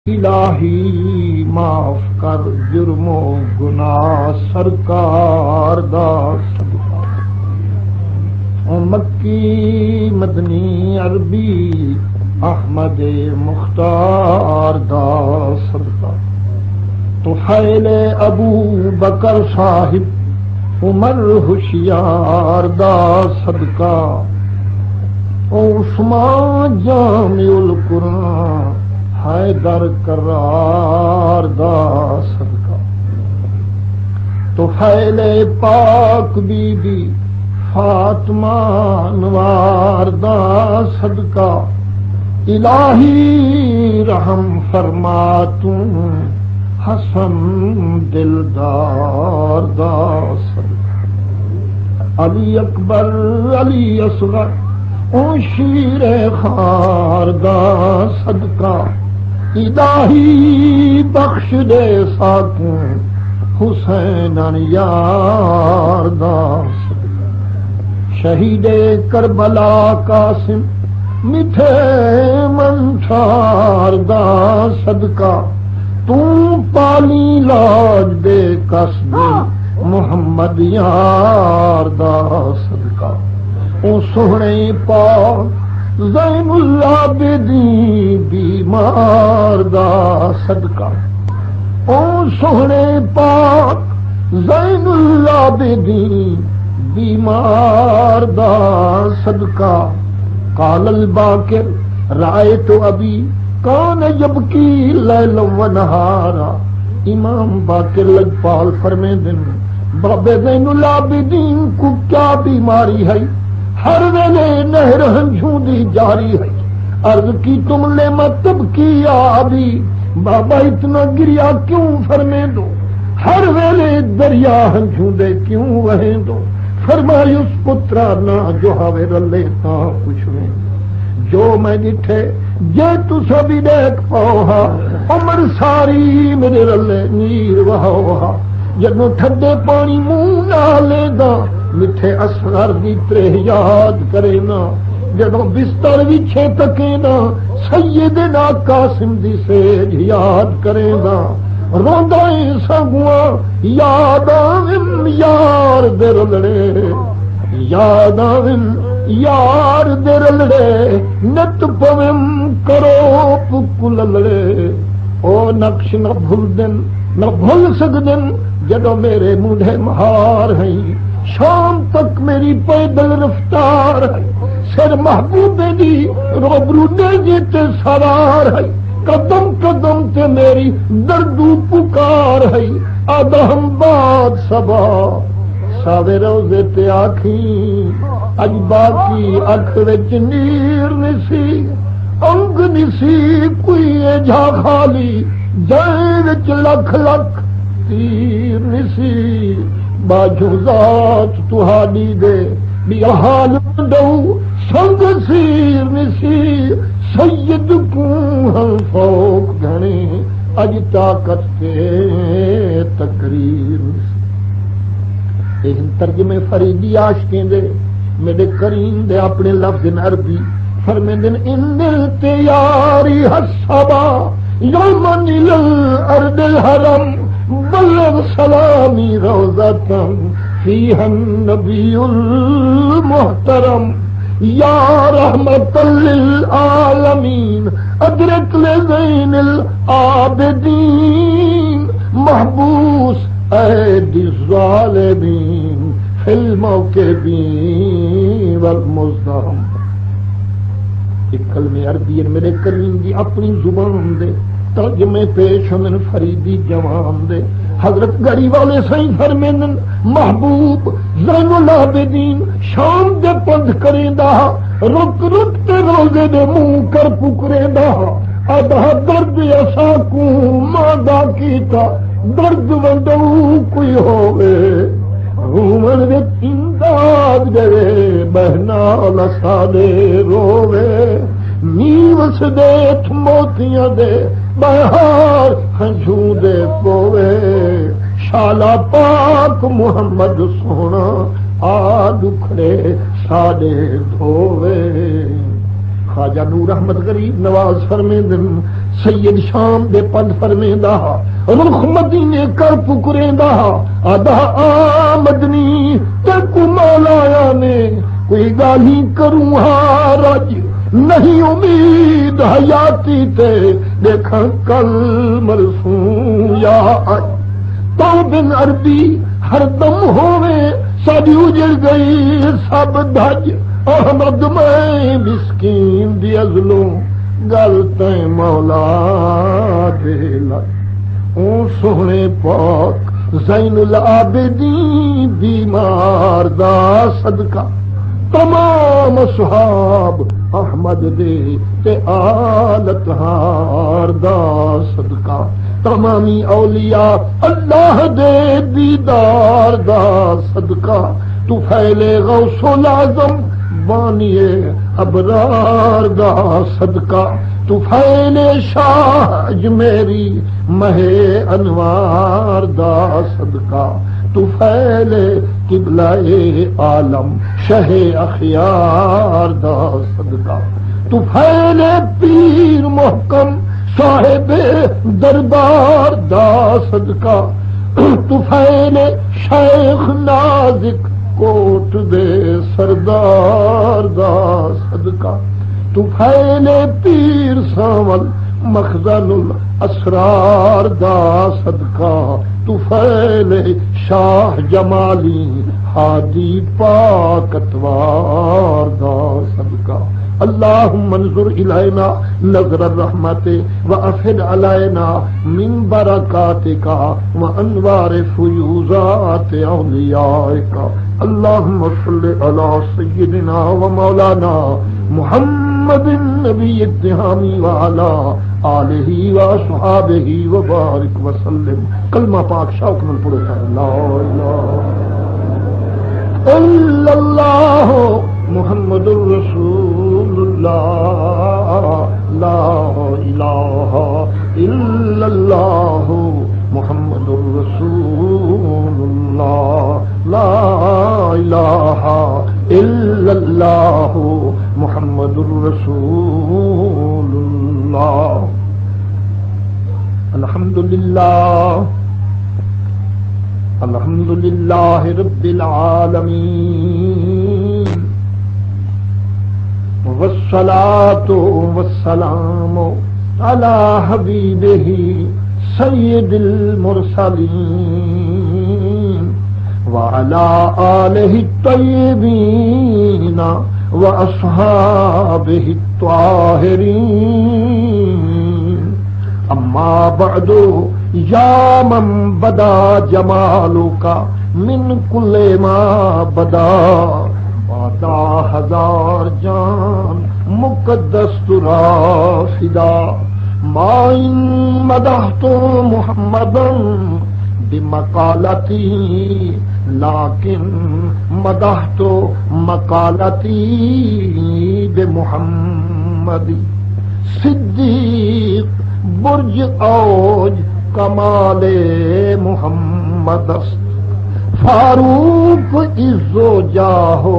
الہی معاف کر جرم و گناہ سرکار دا صدقہ مکی مدنی عربی احمد مختار دا صدقہ طفیل ابو بکر صاحب عمر ہوشیار دا صدقہ عثمان جامع القرآن حیدر کرار دا صدقہ طفیل پاک بی بی فاطمہ انوار دا صدقہ الہی رحم فرما تو حسن دلدار دا صدقہ علی اکبر علی اصغر اون شیر خار دا صدقہ الہی بخش دے ساکن حسین یار دا صدقہ شہید کربلا قاسم میٹھے منشار دا صدقہ تو پالی لاج دے قصد محمد یار دا صدقہ او سہنے پاک زین العابدین بیمار دا صدقہ او سہنے پاک زین العابدین بیمار دا صدقہ قال الباکر رأیت ابی کان یبکی لیلا و نہارا امام باکر لجپال فرمیندن بابے زین العابدین کو کیا بیماری ہے ہر ویلے نہر ہنجھوں دی جاری ہے عرض کی تم نے مطلب کی آبی بابا اتنا گریا کیوں فرمے دو ہر ویلے دریا ہنجھوں دے کیوں وہیں دو فرمائی اس پترا نہ جو ہاوے رلے تا کچھ میں جو میں ڈٹھے جے تو سبھی دیکھ پاؤہا عمر ساری میرے رلے نیر وہاوہا جنو ٹھڈے پانی منہ نہ لے دا مٹھے اصغر دی ترے یاد کرے نا جدوں بستر وچھے تکے نا سیدنا قاسم دی سیج یاد کرے نا روندائیں سگواں یاد آویں یار دے رلڑے یاد آویں یار دے رلڑے نت پویں کرو پکل لڑے او نقش نہ بھول دن نہ بھول سکدن جدوں میرے مونڈھے مہار ہیں شام تک میری پیدل رفتار ہے سر محبوب دی روبرو نے تے سوار ہے قدم قدم تے میری دردو پکار ہے آدم باد سبا ساوے روزے تے آکھیں اج باقی اکھ وچ نیر نسی انگ نسی کوئی جا خالی جائے وچ لکھ لکھ تیر نسی باجو ذات تہاڈی دے بیا حال دو سنگ سیر نسی سید کو ہم فوق گھنے اج طاقت تے تقریر نسی لیکن ترجمے فریدی عاشقیں دے میرے کریم دے اپنے لفظ عربی فرمیندن ان التیاری حسبا یومن الارض الحرم بلغ سلامی روزتا فیہا النبی المحترم یا رحمت للعالمین ادرک لزین العابدین محبوس ایدی الظالمین فی الموکبین والمزدہم ایک کلمہ عربی میرے کریم دی اپنی زبان دے ترجمے پیش ہمیں فریدی جوان دے حضرت گڑی والے سائیں فرمیندن محبوب زین العابدین شام دے پند کریں دا رک رک تے روزے دے منہ کر پکریں دا ادھا درد ایسا کو مادا کیتا درد وندو کوئی ہوئے رومن وچ امداد دے بہنا لسا دے روے نیوس دے موتیاں دے بہار ہنجھوں دے پوے شالا پاک محمد سونا آ دکھڑے ساڈے دھوے خواجہ نور احمد غریب نواز فرمیندن سید شام دے پند فرمیندا رخ مدینے کر پکریندا آدھا آمدنی تے کو مولایا نے کوئی گالی کروں ہاں رج نہیں امید حیاتی تے دیکھا کل مرسوں یا آج تو بن عربی ہر دم ہوئے ساری اجڑ گئی سب دھج احمد میں مسکین دی ازلوں گل تے مولا دے لگ اون سونے پاک زین العابدین بیمار دا صدقہ تمام صحاب احمد دے تے آلت ہار دا صدقہ تمامی اولیاء اللہ دے دیدار دا صدقہ تو پھیلے غوث العظم بانیے ابرار دا صدقہ تو پھیلے شاہ اجمیری مہ انوار دا صدقہ تو پھیلے قبلہ عالم شہ اخیار دا صدقہ تو پھیلے پیر محکم صاحب دربار دا صدقہ تو پھیلے شیخ نازک کوٹ دے سردار دا صدقہ تو پھیلے پیر ساول مخزن الاسرار دا صدقہ تو پھیلے شاہ جمالی ہادی پاکتوار دا صدقہ اللهم انظر إلينا نظر الرحمة وأفد علينا من بركاتك وأنوار فيوزات أوليائك اللهم صل على سيدنا ومولانا محمد النبي التهامي وعلى آلہ وصحابہ وبارک وسلم. کلمہ پاک شوق من پڑھو لا الہ الا اللہ محمد الرسول اللہ لا الہ الا اللہ محمد الرسول اللہ لا الہ الا اللہ محمد الرسول اللہ. الحمدللہ الحمدللہ رب العالمین والصلاة والسلام علی حبیبہ سید المرسلین وعلى آلہ الطیبین واصحابہ الطاہرین. اما بعد یا من بدا جمالک من کل ما بدا واتا ہزار جان مقدس ترا فدا. ما ان مدحت محمدا بمقالتی لیکن مدحت مقالتی بمحمد. صدیق برج اوج کمال محمد است. فاروق عز و جاہو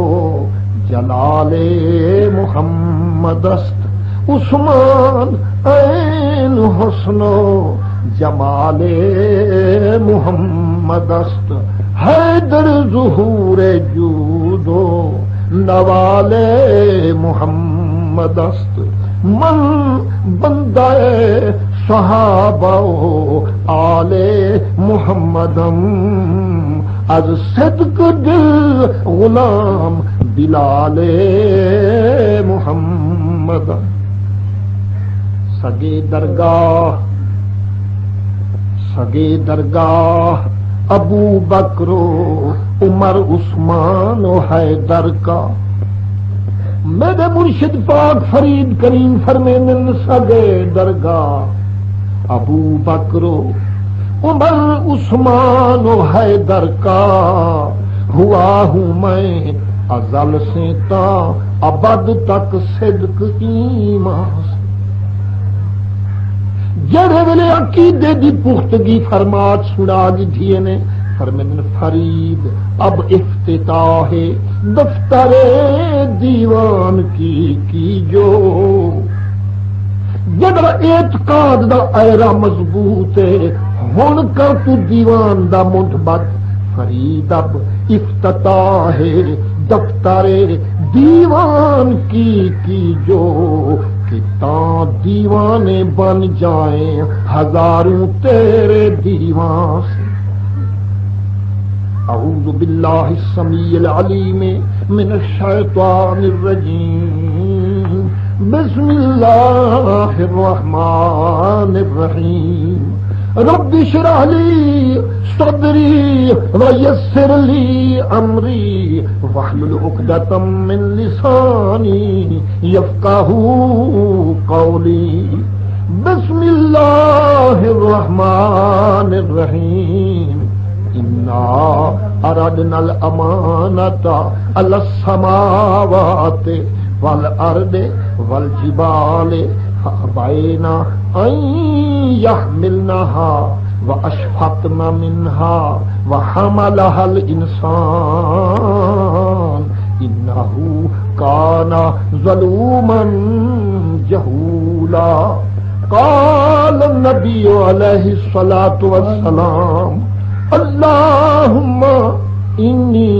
جلال محمد است. عثمان عین حسن و جمال محمد است. حیدر ظہور جود و نوال محمد است. من بندہ صحابہ و آل محمدم از صدق دل غلام بلال محمد. سگے درگاہ ابو بکر و عمر عثمان و حیدر کا میرے مرشد پاک فرید کریم فرمیندن سگے درگاہ ابو بکر و عمر عثمان و حیدر کا ہوا ہوں میں ازل سے تا ابد تک صدق ایمان. جڑے ویلے عقیدے دی پختگی فرمات سنا دیے نے فرماتے فرید اب افتتاح دفتر دیوان کی جو جدر اعتقاد دا ایرا مضبوط ہے ہن کر تو دیوان دا منتبت فرید اب افتتاح دفتر دیوان کی جو کہ تاں دیوانے بن جائیں ہزاروں تیرے دیوان سے اعوذ باللہ السمیع العلیم من الشیطان الرجیم بسم اللہ الرحمن الرحیم رب اشرح لی صدری ویسر لی امری واحلل عقدۃ من لسانی یفقہوا قولی بسم اللہ الرحمن الرحیم انا اردنا الامانۃ علی السماوات والارض والجبال فابین ان یحملنها واشفقن منها وحملها الانسان انه کان ظلوما جہولا قال النبی علیہ الصلاۃ والسلام اللہم انی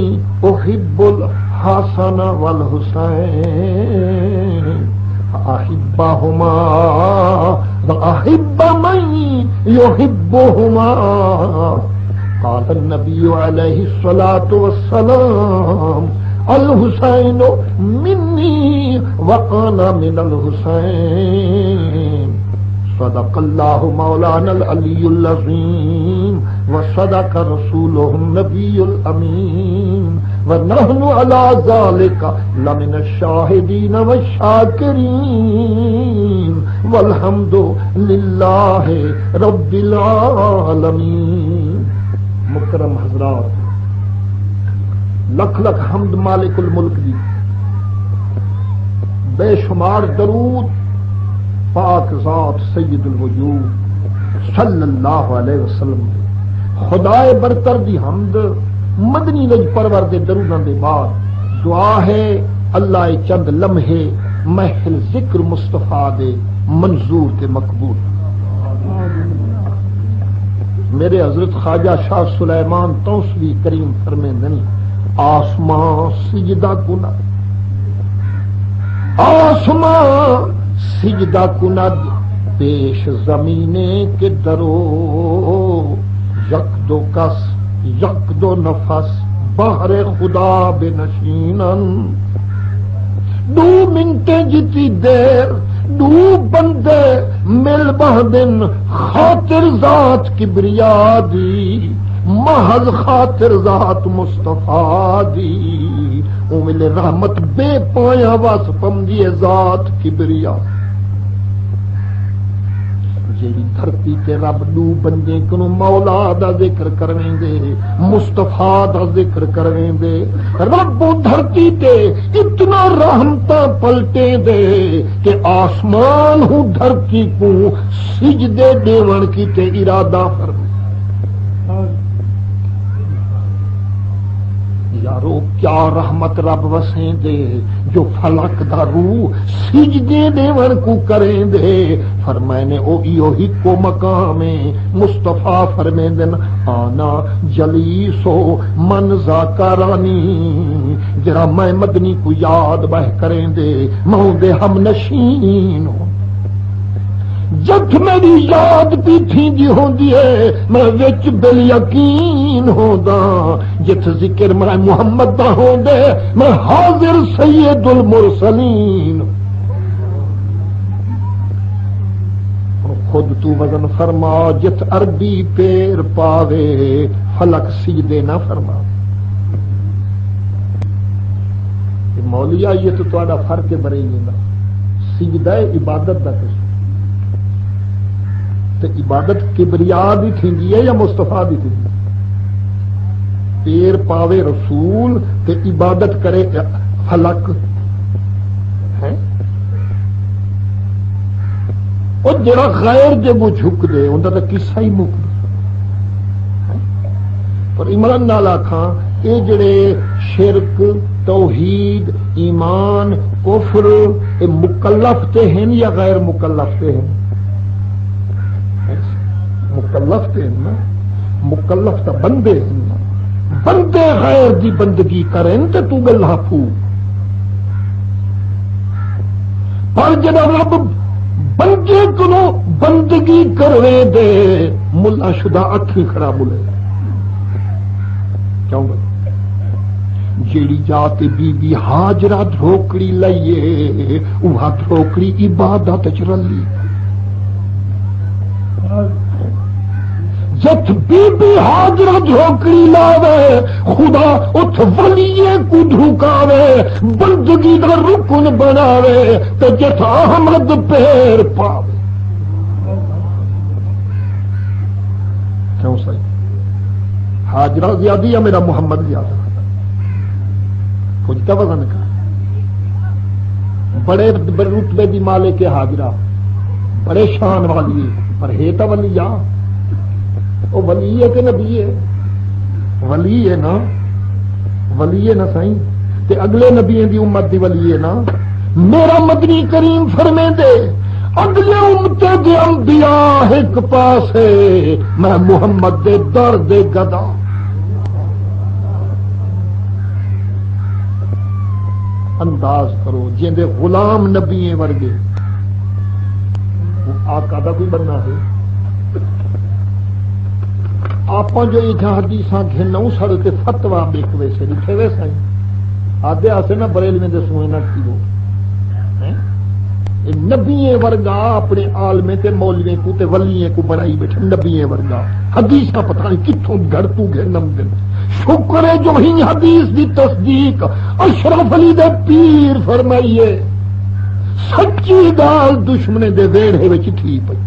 احب الحسن والحسین احبہما واحب من یحبہما قال النبی علیہ الصلاۃ والسلام الحسین منی وانا من الحسین صدق اللہ مولانا العلی العظیم وصدق رسولہ النبی الامین ونحن علی ذلک لمن الشاہدین والشاکرین والحمد للہ رب العالمین. مکرم حضرات، لکھ لکھ حمد مالک الملک دی، بے شمار درود پاک ذات سید الوجود صلی اللہ علیہ وسلم خدائے برتر دی حمد مدنی نج پرور دے دروداں دے بعد دعا ہے اللہ چند لمحے محل ذکر مصطفیٰ دے منظور تے مقبول. میرے حضرت خواجہ شاہ سلیمان توسوی کریم فرمیندن آسمان سجدہ کنا، آسمان سجدہ کند پیش زمینے کے درو، یک دو کس یک دو نفس بہر خدا بے نشینن، دو منٹیں جتی دیر دو بندے مل بہدن خاطر ذات کبریا دی، محض خاطر ذات مصطفیٰ دی، مل رحمت بے پایا واس پمدی ذات کبریا. جیڑی دھرتی تے رب دو بندے کنو مولا دا ذکر کرویں دے، مصطفیٰ دا ذکر کرویں دے، رب دھرتی تے اتنا رحمتاں پلٹے دے کہ آسمان ہو دھرتی کو سجدے دیون کی تے ارادہ فرمائے. یارو کیا رحمت رب وسیں دے جو فلک دا روح سجدے دیون کو کریں دے. فرمائنے او ایو ہی کو مقام مصطفیٰ فرمیندن آنا جلیسو من ذاکرانی، جرا میں مدنی کو یاد بہ کریں دے مہو دے ہم نشین ہو. جت میری یاد بھی تھی جی ہوندی ہے میں وچ بل یقین ہوندا، جت ذکر میں محمد دا ہوندے میں حاضر سید المرسلین. خود تو وزن فرما جت عربی پیر پاوے فلک سجدے نہ فرما. مولیا یہ تو تہاڈا فرق بڑے نہیں، سجدہ عبادت دا قسم تے عبادت کبریا دی تھیندی ہے یا مصطفیٰ دی تھیندی؟ پیر پاوے رسول تے عبادت کرے فلک ہے. اور جڑا غیر جب وہ جھک دے انہاں دا قصہ ہی مک. پر عمران نالا کھاں یہ جڑے شرک توحید ایمان کفر یہ مکلف تے ہیں یا غیر مکلف تے ہیں؟ مکلف تے ہیں نا، مکلف تو بندے ہیں نا، بندے غیر دی بندگی کریں تے تو گلہ پھو، پر جب رب بندے کو بندگی کرنے دے ملا شدہ اکھی کھڑا بولے کیوں بولے جیڑی جات بی بی ہاجرہ دھوکڑی لئیے وہاں دھوکڑی عبادت چرلی جت بی بی ہاجرہ دھوکڑی لاوے خدا ات ولیے کو دھوکاوے بندگی دا رکن بناوے تو جت احمد پیر پاوے کیوں صحیح ہاجرہ زیادی یا میرا محمد زیادہ کچھ کا وزن کا بڑے رتبے دی مالک کے حاضرہ بڑے شان والی پر ہے تو ولی آ وہ ولی ہے کہ نبی ہے؟ ولی ہے نا، ولی ہے نا سائیں تے اگلے نبی دی امت دی ولی ہے نا۔ میرا مدنی کریم فرمے دے اگلے امت دے انبیاء ایک پاسے میں محمد دے در دے گدا انداز کرو جیندے غلام نبی ورگے آقا دا کوئی بننا ہے آپ جو ایک حدیثاں گھنوں سڑ کے فتوا بیک ویسے لکھے وے سائیں آدھے آسے نہ بریلویں دے سوئے نہ کیو نبی ورگا اپنے عالمیں تے مولویں کو تے ولییں کو بنائی بیٹھے نبی ورگا حدیثاں پتہ نہیں کتوں گھر تو گھنم دن شکر ہے جو ہی حدیث دی تصدیق اشرف علی دے پیر فرمائیے سچی گال دشمنے دے ویڑے وچ ٹھی پئی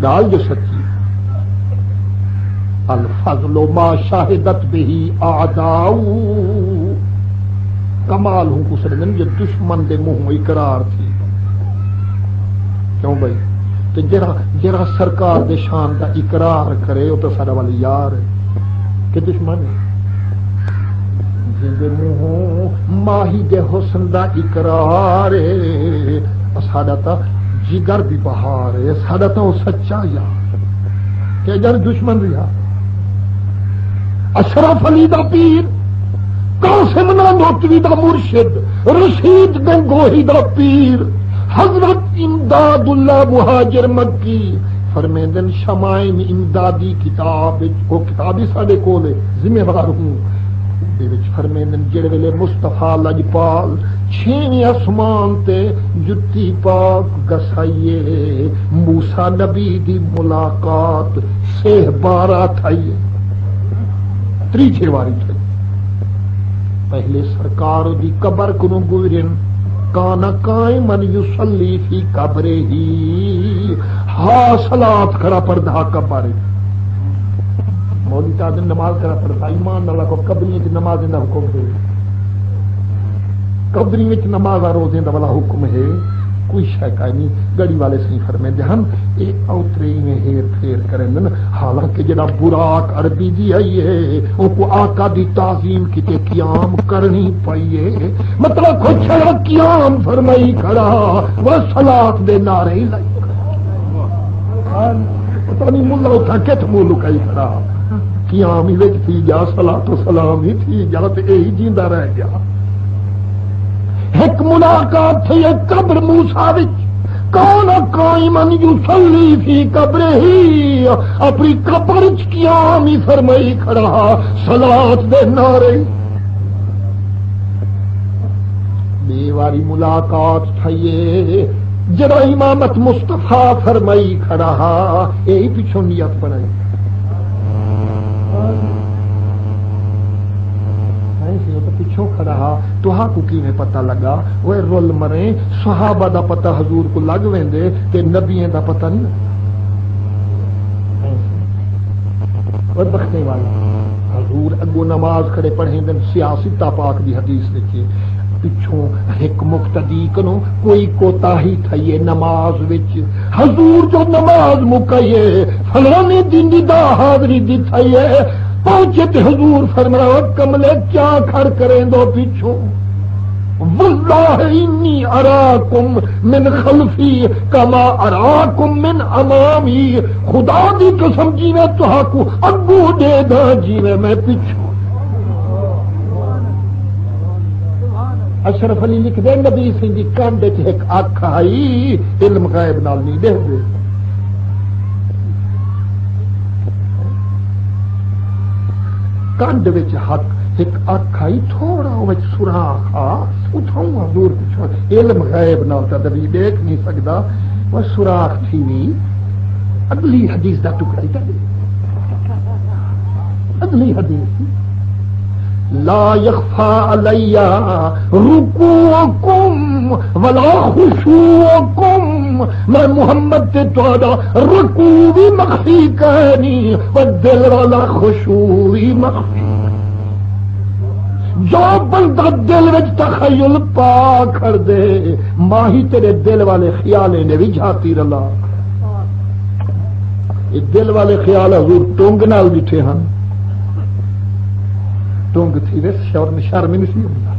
گال جو سچی الفضل ما شاہدت بہی اعداء کمال ہوں کو سرگن جو دشمن دے منہ اقرار تھی کیوں بھائی تو جرا سرکار دے شان دا اقرار کرے وہ تو سارا والی یار ہے کہ دشمن ہے جن دے منہ ماہی دے حسن دا اقرار ہے ساڈا تا جگر بھی بہار ہے ساڈا تا وہ سچا یار کہ جر دشمن رہا اشرف علی دا پیر قاسم نانوتوی دا مرشد رشید گنگوہی دا پیر حضرت امداد اللہ مہاجر مکی فرمیندن شمائم امدادی کتاب کو کتابی ساڑے کولے ذمہ وار ہوں فرمیندن جڑے ویلے مصطفیٰ لجپال چھویں آسمان تے جتی پاک گسائیے موسیٰ نبی دی ملاقات سہ بارہ تھائیے تریجھے واری تھائی پہلے سرکار دی قبر کنو گزرن کانا قائمن یصلی فی قبرہ ہی ہا صلاۃ کھڑا پردہ قبر مولوی تعدن نماز کرا پڑتا ایمان اللہ کو قبری وچ نماز دا حکم ہے قبری وچ نماز روزے دا والا حکم ہے کوئی شے کا نہیں گڑی والے سی فرمیندے ہن اے اوترے میں ہیر پھیر کرن حالانکہ جڑا براق عربی دی آئی ہے او کو آقا دی تعظیم کیتے قیام کرنی پئیے مطلب کچھ قیام فرمائی کھڑا وہ صلاۃ دے نعرے لائی پتہ نہیں ملا اٹھا کت منہ لکائی کھڑا قیام ہی وچ تھی جا صلاۃ و سلام ہی تھی جا تے یہی جیندا رہ گیا ایک ملاقات تھی ایک قبر موسیٰ وچ کون قائمن یصلی فی قبرہ ہی اپنی قبر وچ قیام ہی فرمائی کھڑا صلاۃ دے نعرے بے واری ملاقات تھئیے جڑا امامت مصطفیٰ فرمائی کھڑا یہی پیچھوں نیت بنائی پچھوں کھڑا تو ہاں کو کی میں پتہ لگا وہ رول مرے صحابہ دا پتہ حضور کو لگ ویندے تے نبیوں دا پتہ نہیں وہ بخنے والا حضور اگو نماز کھڑے پڑھیں دن سیاستہ پاک دی حدیث لکھی پچھوں ایک مقتدی کنو کوئی کوتاہی تھئیے نماز وچ حضور جو نماز مکئیے فلانے دن دی دا حاضری دی تھئیے پہنچے تے حضور فرمایا کملے کیا کھڑ کریں دو پچھوں واللہ انی اراکم من خلفی کما اراکم من امامی خدا دی قسم جی میں تہاں کو اگو دے دا جی میں پچھوں اشرف علی لکھ دے نبی سی دی کانڈے چ ایک اکھ آئی علم غیب نال نہیں دے دے کانڈ وچ حق ایک اکھ آئی تھوڑا وچ سوراخ آ اتھاں دور پچھو علم غیب نال تا نبی دیکھ نہیں سکدا وہ سوراخ تھی وی اگلی حدیث دا ٹکڑا ہی دے اگلی حدیث لا يخفى علي ركوعكم ولا خشوعكم میں محمد تے تہاڈا رکوع بھی مخفی کرنی و دل والا خشوع بھی مخفی جو بندہ دل وچ تخیل پا کر دے ماہی تیرے دل والے خیالے نے بھی جھاتی رلا یہ دل والے خیال حضور ٹونگ نال بیٹھے ہیں ٹونگ تھی وے شرم نہیں ہوتا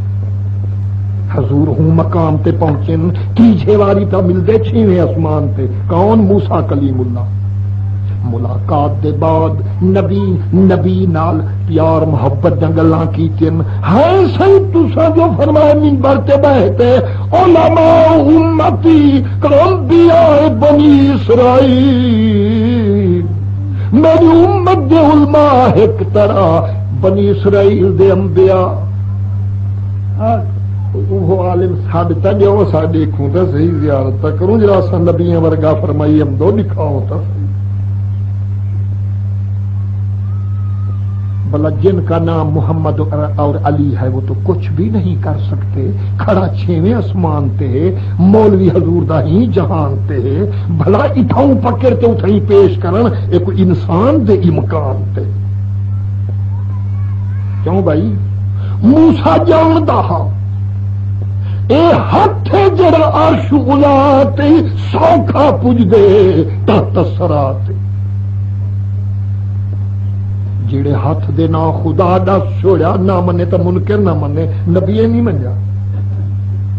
حضور ہوں مقام تے پہنچن کیجے واری تا مل دے چھویں آسمان تے کون موسیٰ کلیم اللہ ملاقات دے بعد نبی نال پیار محبت جنگلاں کیتن ہائے سی تساں جو فرمائے منبر تے بیٹھے علماء امتی انبیاء بنی اسرائیل میری امت دے علماء ایک طرح بنی اسرائیل دے انبیاء وہ عالم ثابتہ جو سا دیکھوں تا صحیح زیارت تا کروں جرا سا نبیاں ورگا فرمائی ہم دو دکھاؤ تا بلا جن کا نام محمد اور علی ہے وہ تو کچھ بھی نہیں کر سکتے کھڑا چھویں آسمان تے مولوی حضور دا ہی جہان تے بھلا اٹھاؤں پکڑ تے اٹھائی پیش کرن ایک انسان دے امکان تے کیوں بھائی موسیٰ جان دا اے ہاتھ جڑا عرش الا تے سوکھا پج دے تحت سرات جڑے ہاتھ دے نا خدا دا چھوڑیا نہ منے تا منکر نہ منے نبی نہیں منیا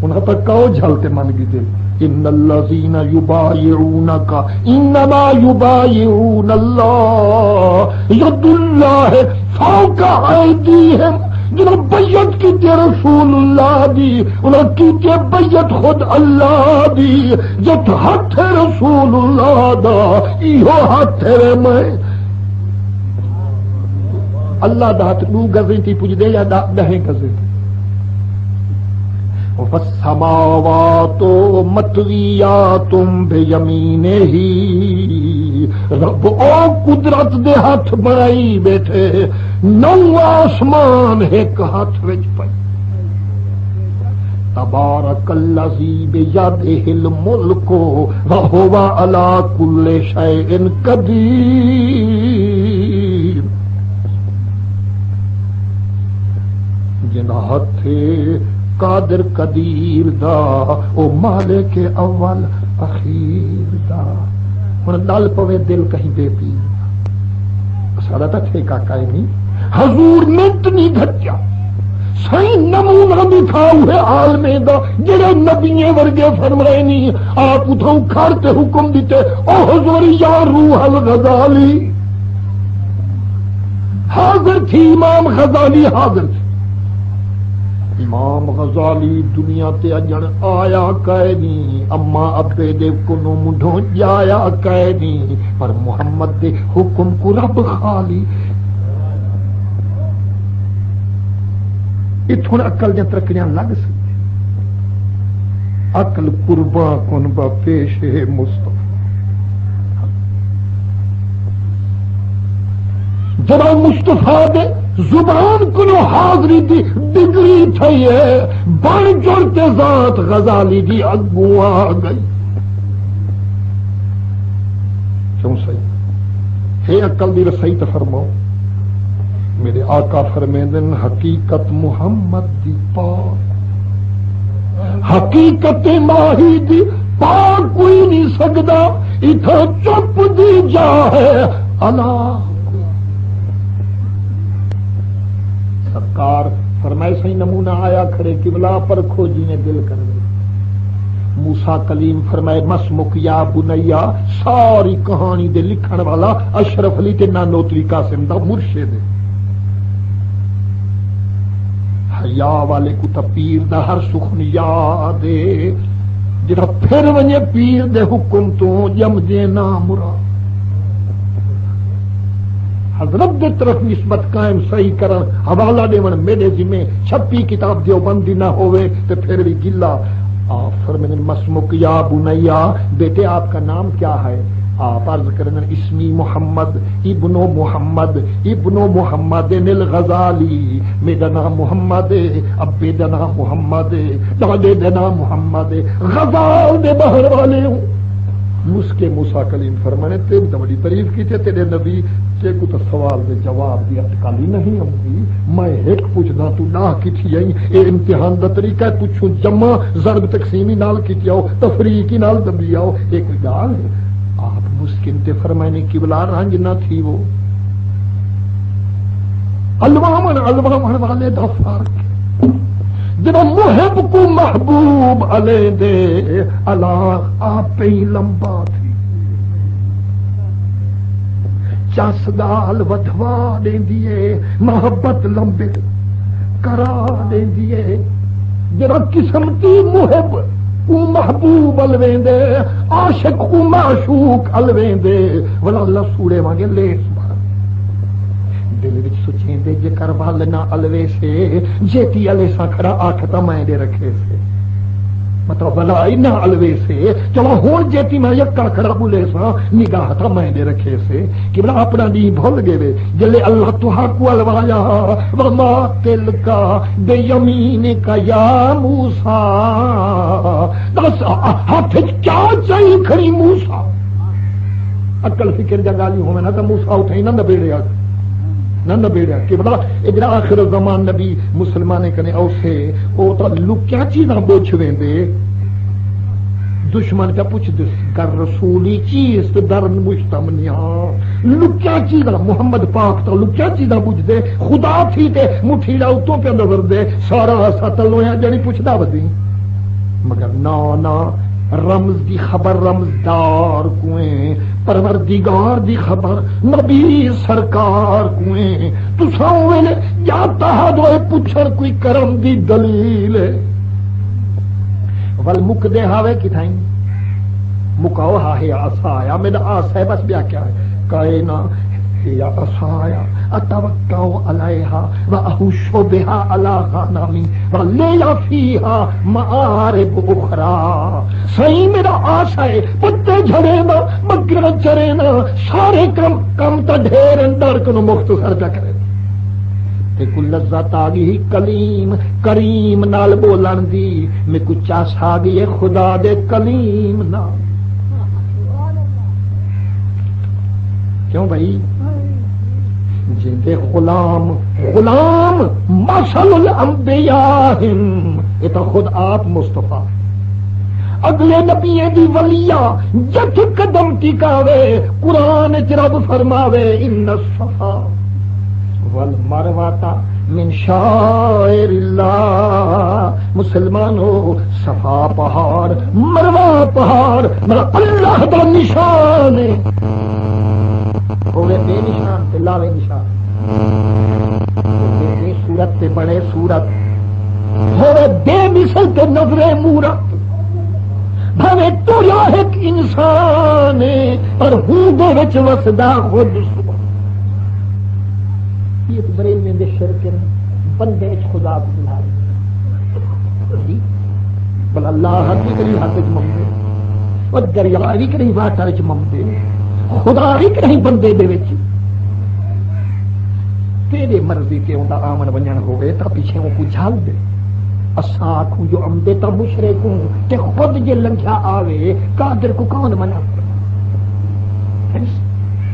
انہاں تک کاؤ جھلتے من گئی دے ان الذین یبایعونک انما یبایعون اللہ ید اللہ فوق ایدیہم جنہوں بیعت کی تے رسول اللہ دی انہوں کی تے بیعت خود اللہ دی جت ہاتھ رسول اللہ دا ایہو ہاتھ میں اللہ دا ہاتھ دو گزیں تھی پوچھ دے یا دہیں گزیں تھی وَالسَّمَاوَاتُ مَطْوِيَّاتٌ بِيَمِينِهِ رب او قدرت دے ہاتھ بنائی بیٹھے نو آسمان ایک ہاتھ وچ پئی تبارک الذی بیدہ الملک وہو علی کل شیء قدیر جنہ ہاتھ قادر قدیر دا او مالک اول اخیر دا ہن دل پوے دل کہیں بے پیر سارا تا ٹھیکا کائے نہیں حضور منٹ نہیں گھٹیا صحیح نمونہ دکھاؤ ہے عالم دا جڑے نبییں ورگے فرمائے نہیں آپ اتھاؤ کھڑتے حکم دیتے او حضور یا روح الغزالی حاضر تھی امام غزالی حاضر تھی امام غزالی دنیا تے اجن آیا کہنی اما ابے دے کنو منڈوں جایا کہنی پر محمد دے حکم کو رب خالی اتھون عقل دے ترکیاں لگ سکتے عقل قربان کن با پیش مصطفیٰ جب مصطفیٰ دے زبان کنو حاضری دی ڈگری تھئی ہے بن جڑتے ذات غزالی دی اگوں آ گئی کیوں صحیح ہے عقل دی رسائی تے فرماؤ میرے آقا فرمیندن حقیقت محمد دی پاک حقیقت ماہی دی پا کوئی نہیں سکدا اتھا چپ دی جا ہے اللہ سرکار فرمائے صحیح نمونہ آیا کھڑے قبلہ پر کھوجی نے دل کر دے موسیٰ کلیم فرمائے مسمک یا بنیا ساری کہانی دے لکھن والا اشرف علی تے نانوتری قاسم دا مرشد ہے حیا والے کو تا پیر دا ہر سخن یاد ہے جڑا پھر ونجے پیر دے حکم تو جم دے نا مراد حضرت دے طرف نسبت قائم صحیح کرن حوالہ دیون میرے ذمہ چھپی کتاب دیوبندی نہ ہوئے تے پھر بھی گلا آپ فرمائیں مسمک یا بنیا بیٹے آپ کا نام کیا ہے آپ عرض کریں اسمی محمد ابن محمد الغزالی میرا نام محمد ابے دا نام محمد دادے دا نام محمد غزال دے بہر والے ہوں مسکے موسیٰ کلیم فرمانے تیری تو بڑی تعریف کی تھے تیرے نبی تے کو تو سوال دے جواب دیا اٹکالی نہیں ہوگی میں ایک پوچھنا تو نہ کی تھی اے امتحان دا طریقہ ہے پوچھوں جمع ضرب تقسیمی نال کی آؤ تفریقی نال دبی آؤ ایک گال ہے آپ مسکن تے فرمانے کی بلا رنج نہ تھی وہ الوامن والے دا فرق جب محب کو محبوب علیہ دے اللہ آپ ہی لمبا تھی چس دال ودھوا دیں دیے محبت لمبے کرا دیں دیے جب قسمتی محب کو محبوب الویں دے عاشق کو معشوق الویں دے ولا اللہ سوڑے مانگے لیس دل وچ سوچیں دے جے کر وال نہ الوے سے جیتی الے سا کھڑا آٹھ تا میں دے رکھے سے مطلب بلائی نہ الوے سے چلو ہون جیتی میں یکا کھڑا بولے سا نگاہ تا میں دے رکھے سے کہ بلا اپنا دی بھول گئے وے جلے اللہ تو حق والوایا وما تل کا بے یمین کا یا موسیٰ دس ہاتھ کیا چاہیے کھڑی موسیٰ عقل فکر جگالی ہوں میں نہ تو موسیٰ اٹھائی نہ بیڑے آگا نہ بیڑا کہ بلا ادھر آخر زمان نبی مسلمانے کنے اوسے او تو لکیا چیزاں بوچھ ویندے دشمن کا پوچھ دس گر رسولی چیز در مجتمنیا لکیا چیزاں محمد پاک تو لکیا چیزاں بوجھ دے خدا تھی تے مٹھی لاؤ تو پہ نظر دے سارا ساتلو ہے جڑی پوچھ دا بدی مگر نا رمز دی خبر رمزدار کوئیں پروردگار دی خبر نبی سرکار کوئیں تو ساوے جاتا ہے دوئے پوچھر کوئی کرم دی دلیل والمک دے ہاوے کتھائیں مکاو ہا ہے آسا آیا میرا آسا ہے بس بیا کیا ہے کائنا یا آسایا اتوکاو علیہا واہوش بہا علی غنامی ولیہ فیہا معارب اخرى صحیح میرا آسا ہے پتے جھڑے نا بکرا چرے نا سارے کم تا ڈھیر اندر کنو مختصر پہ کرے تے کل لذت آگی کلیم کریم نال بولن دی میں کچھ چاس آگی خدا دے کلیم نال کیوں بھائی جیندے غلام مثل الانبیاء یہ تو خود آپ مصطفیٰ اگلے نبی دی ولیہ جت قدم ٹکاوے قرآن رب فرماوے ان الصفا والمروہ من شاعر اللہ مسلمانوں صفا پہاڑ مروہ پہاڑ اللہ دا نشان ہے ہوئے بے نشان تے لاوے نشان بے صورت تے بڑے صورت ہوئے بے مثل تے نظر مورت بھوے تو ایک انسان پر ہوں دے وچ وسدا خود یہ تو بریل میں دے شرک بندے وچ خدا کو بلا بل اللہ حق کری حق وچ ممدے اور دریا بھی کری واٹا وچ ممدے خدا بھی کہیں بندے دے وچ تیرے مرضی کے اوندا آمن ونجن ہوئے تا پیچھے کو جھال دے اساں آکھوں جو امدے تا مشرک ہوں کہ خود جے لنگھا آوے قادر کو کون منع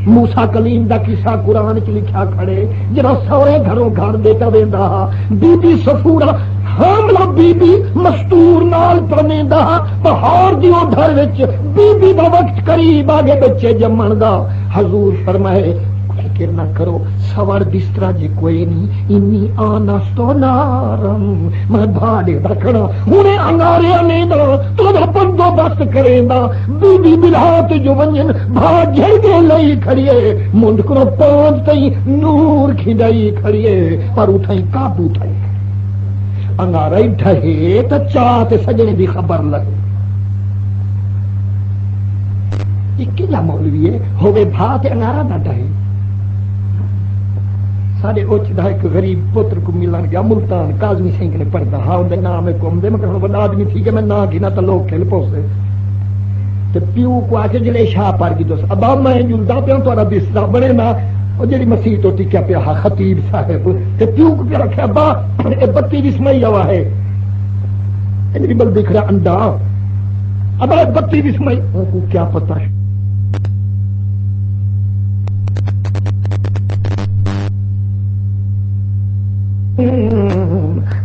موسیٰ کلیم دا قصہ قرآن چ لکھا کھڑے جڑا سورے گھروں گھر دیتا ویندا بی بی صفورہ ہر کملا بی بی مستور نال پنے دا بہار دی ادھر وچ بی بی دا وقت قریب آگے بچے جمن دا حضور فرمائے فکر نہ کرو سوار بستر جی کوئی نہیں انی آنستو نارم میں بھاڑے رکھنا ہنے انگارے آنے دا تو دا بندوبست کریں دا بی بی بلہات جو ونجن بھا جھڑ گے لئی کھڑیے منڈ کرو پانچ تئی نور کھڑائی کھڑیے پر اٹھائی قابو تھائی انگارہ ڈھہے تا چاہتے سجنے دی خبر لگے یہ کیا مولوی ہے ہوئے بھا تے انگارہ نہ ڈھہے سارے اوچ دا ایک غریب پتر کو ملن گیا ملتان کاظمی سنگھ نے پڑھدا ہاں اون دے نام کو دے میں کہ بڑا آدمی تھی کہ میں نہ گنا تے لوگ کھل پوسے تے پیو کو آ کے جلے شاہ پڑھ کی دوست ابا میں جلدا پیا تہاڈا بستر بنے نا او جڑی مسیح تو ٹکیا پیا خطیب صاحب تے پیو کو پیا رکھیا ابا اے 32 مئی ہوا ہے میری بل دیکھ رہا انڈا ابا 32 مئی کو کیا پتہ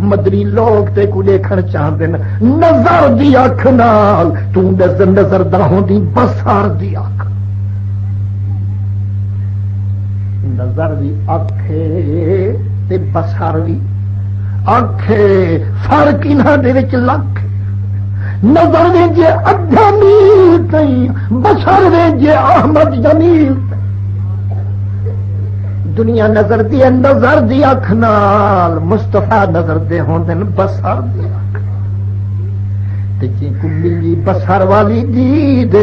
مدری لوگ تے کو دیکھن چاہتے نظر دی اکھ نال تو نظر دا ہوندی بصر دی اکھ نظر دی اکھ تے بصر دی اکھ فرق انہاں دے وچ لکھ نظر دے جے ادھا میل تئی بصر دے جے احمد جمیل دنیا نظر دی نظر دی اکھ نال مصطفیٰ نظر دے ہوندے بصر دی اکھ تے جی کو ملی بصر والی دید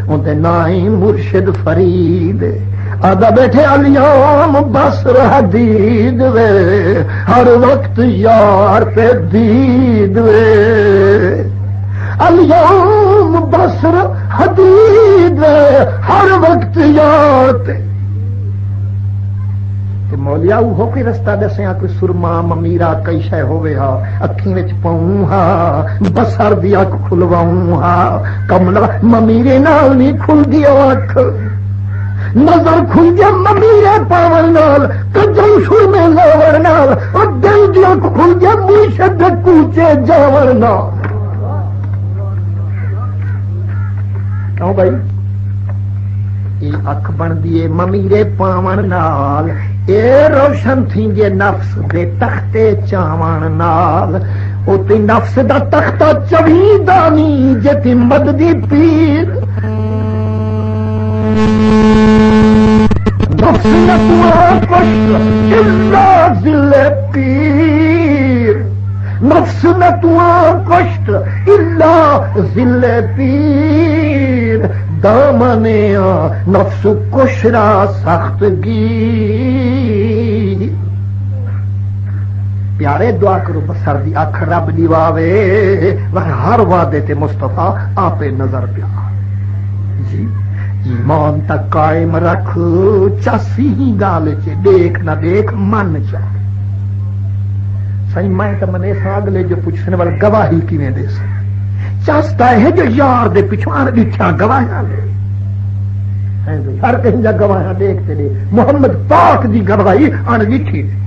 ہوندے نائی مرشد فرید آدھا بیٹھے الیوم بصر حدید وے ہر وقت یار پہ دید وے الیوم بصر حدید وے ہر وقت یار پہ مولیا وہ کوئی رستہ دسیا کوئی سرما ممیرا کئی شے ہوے ہا اکھیں وچ پاؤں ہا بصر دی اکھ کھلواؤں ہا کملا ممیرے نال نہیں کھلدی اکھ نظر کھل جا ممیرے پاون نال کجل سرمے لاون نال اور دل دی اکھ کھل جا مرشد کوچے جاون نال کیوں بھائی یہ اکھ بن دیے ممیرے پاون نال اے روشن تھی جے نفس دے تختے چاون نال او تے نفس دا تختہ چویدانی جے تی مد دی پیر نفس نتوا کشت الا ذل پیر نفس نتوا کشت الا ذل پیر دامنیا نفس کشرا سختگی پیارے دعا کرو بصر دی اکھ رب دیواوے ہر وعدے تے مصطفیٰ آپے نظر پیا جی ایمان تک قائم رکھ چاسی ہی گال چے دیکھ نہ دیکھ من چاہ صحیح میں تو منے ساگلے جو پوچھنے والا گواہی کی میں دے سکتے چاہتا ہے جو یار دے پچھوان ڈٹھا گواہیاں لے ہر کہیں جا گواہیاں دیکھتے لے محمد پاک دی گواہی ان ڈٹھی دے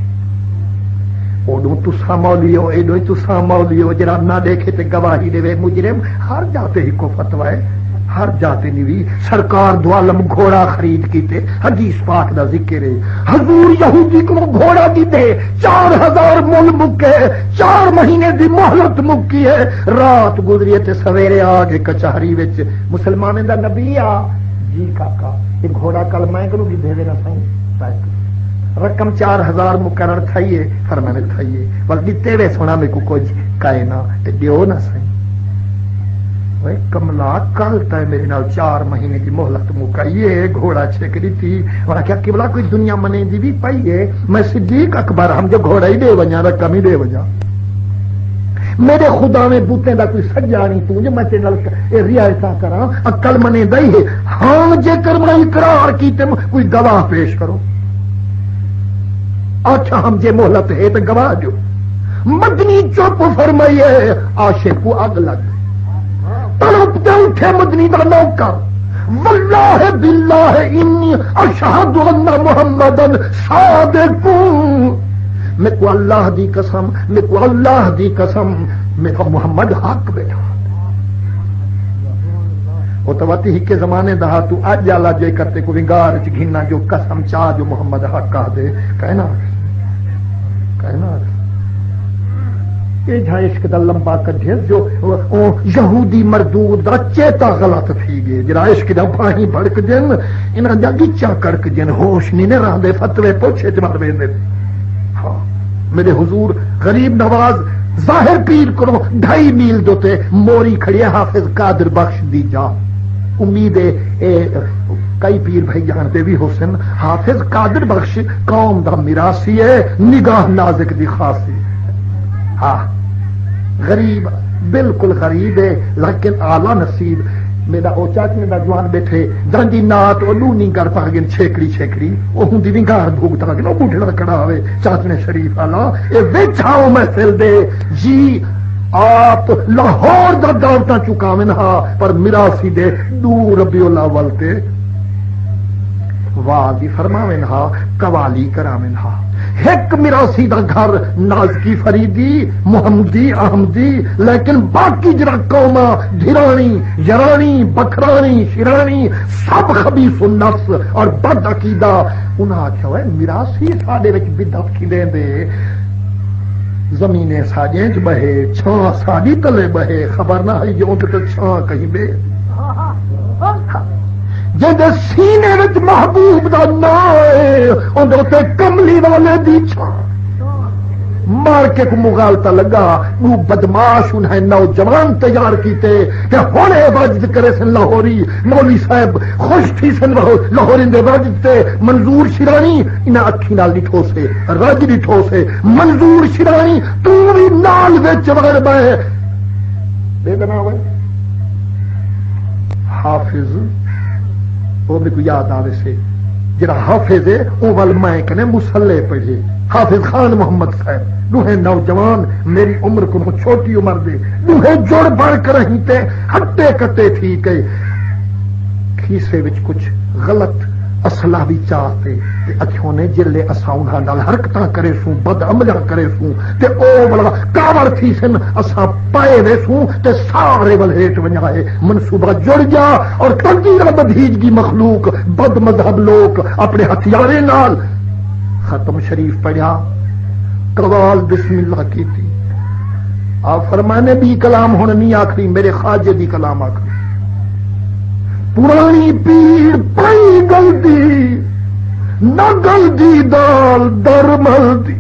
اوڈوں تسا مولیو ایڈوں تسا مولیو جرا نہ دیکھے تے گواہی دے مجرم ہر جاتے ہی کو فتوی ہر جاتے نہیں سرکار دو عالم گھوڑا خرید کیتے حدیث پاک دا ذکر ہے حضور یہودی کو گھوڑا دیتے 4000 مل مکے 4 مہینے دی مہلت مکی ہے رات گزری تے سویرے آگے کچہری وچ مسلمانوں دا نبی آ جی کاکا یہ گھوڑا کل میں کروں گی دے دینا سائیں رقم 4000 مقرر تھائیے فرمانے تھائیے بل دیتے وے سونا میں کو کچھ کائنا تے دیو نہ سائیں کملا کل تا میرے نال 4 مہینے کی مہلت مکائیے گھوڑا چھک دیتی اور کیا قبلہ کوئی دنیا منے دی بھی پائیے میں صدیق اکبر ہم جو گھوڑا ہی دے ونجا رقم ہی دے ونجا میرے خدا میں بوتے دا کوئی سجا نہیں تو جو میں تے نال رعایتاں کراں عقل منے دئی ہے ہاں جے کر میں اقرار کیتے کوئی گواہ پیش کرو اچھا ہم جے مہلت ہے تے گواہ جو مدنی چپ فرمائیے عاشق کو اگ لگ طلب دے اٹھے مدنی دا نوکر واللہ باللہ انی اشہد ان محمدن صادق میں کو اللہ دی قسم، میں کو اللہ دی قسم، میرا محمد حق بیٹھا وہ تو واتی ہی کے زمانے دہا تو اج والا جے کرتے کو ونگار چ گھنا جو قسم چاہ جو محمد حق کہہ دے کہنا یہ جہاں عشق دا لمبا کڈھے جو یہودی مردود دا چیتا غلط تھی گئے جرا عشق دا پانی بھڑک دین انہاں دا گچا کڑک جن ہوش نہیں نے راندے فتوے پوچھے چ مار ویندے ہاں میرے حضور غریب نواز ظاہر پیر کرو 2.5 میل دوتے موری کھڑی حافظ قادر بخش دی جا امید کئی پیر بھائی جانتے بھی حسن حافظ قادر بخش قوم دا میراثی ہے نگاہ نازک دی خاصی ہاں غریب بالکل غریب ہے لیکن اعلی نصیب میرا او چاچے دا جوان بیٹھے جانجی نات او لو نہیں کر پا گن چھیکڑی او ہوندی ونگار بھوگتا کہ او بوٹھڑا کڑا ہوئے چاچے شریف والا اے وچ آؤ محفل دے جی آپ لاہور دا دعوتاں چکاویں ہا پر میراثی دے دور ربیع الاول تے واضی فرماویں ہا قوالی کراویں ہا ایک میراثی دا گھر نازکی فریدی محمدی احمدی لیکن باقی جرا قوما دھرانی یرانی بکرانی شرانی سب خبیث النفس اور بد عقیدہ انہاں آخیا ہوئے میراثی ساڈے وچ بدعت کی دے زمینیں ساجیں چ بہے چھاں ساڈی تلے بہے خبر نہ ہے جو تے چھاں کہیں بے جے سینے وچ محبوب دا نام ہے اندر تے کملی والے دی چھاں مار کے کو مغالطہ لگا وہ بدماش انہیں نوجوان تیار کیتے کہ ہونے واجد کرے سن لاہوری مولوی صاحب خوش تھی سن لاہوری دے واجد تے منظور شیرانی انہیں اکھی نال ڈٹھو سے رج ڈٹھو سے منظور شیرانی تو بھی نال وچ وغیر بائے بے بنا ہوئے حافظ وہ بھی کو یاد آوے سے جرا حافظ ہے وہ ول میں کنے مسلح پڑھے حافظ خان محمد صاحب دوہے نوجوان میری عمر کو چھوٹی عمر دے دوہے جڑ بڑھ کر رہی تے ہٹے کٹے تھی کہ کھیسے وچ کچھ غلط اصلہ بھی چاہتے تے اکھیوں نے جلے اساں انہاں نال حرکتاں کرے سوں بد عملاں کرے سوں تے او والا کاوڑ تھی سن اساں پائے وے سوں تے سارے ول ہیٹ ونجائے منصوبہ جڑ گیا اور تنگیرہ بدہیجگی مخلوق بد مذہب لوگ اپنے ہتھیارے نال ختم شریف پڑھا قوال بسم اللہ کی تھی آپ فرمانے بھی کلام ہونے نہیں آخری میرے خواجے دی کلام آخری پرانی پیڑ پئی گلدی نہ گلدی دال در ملدی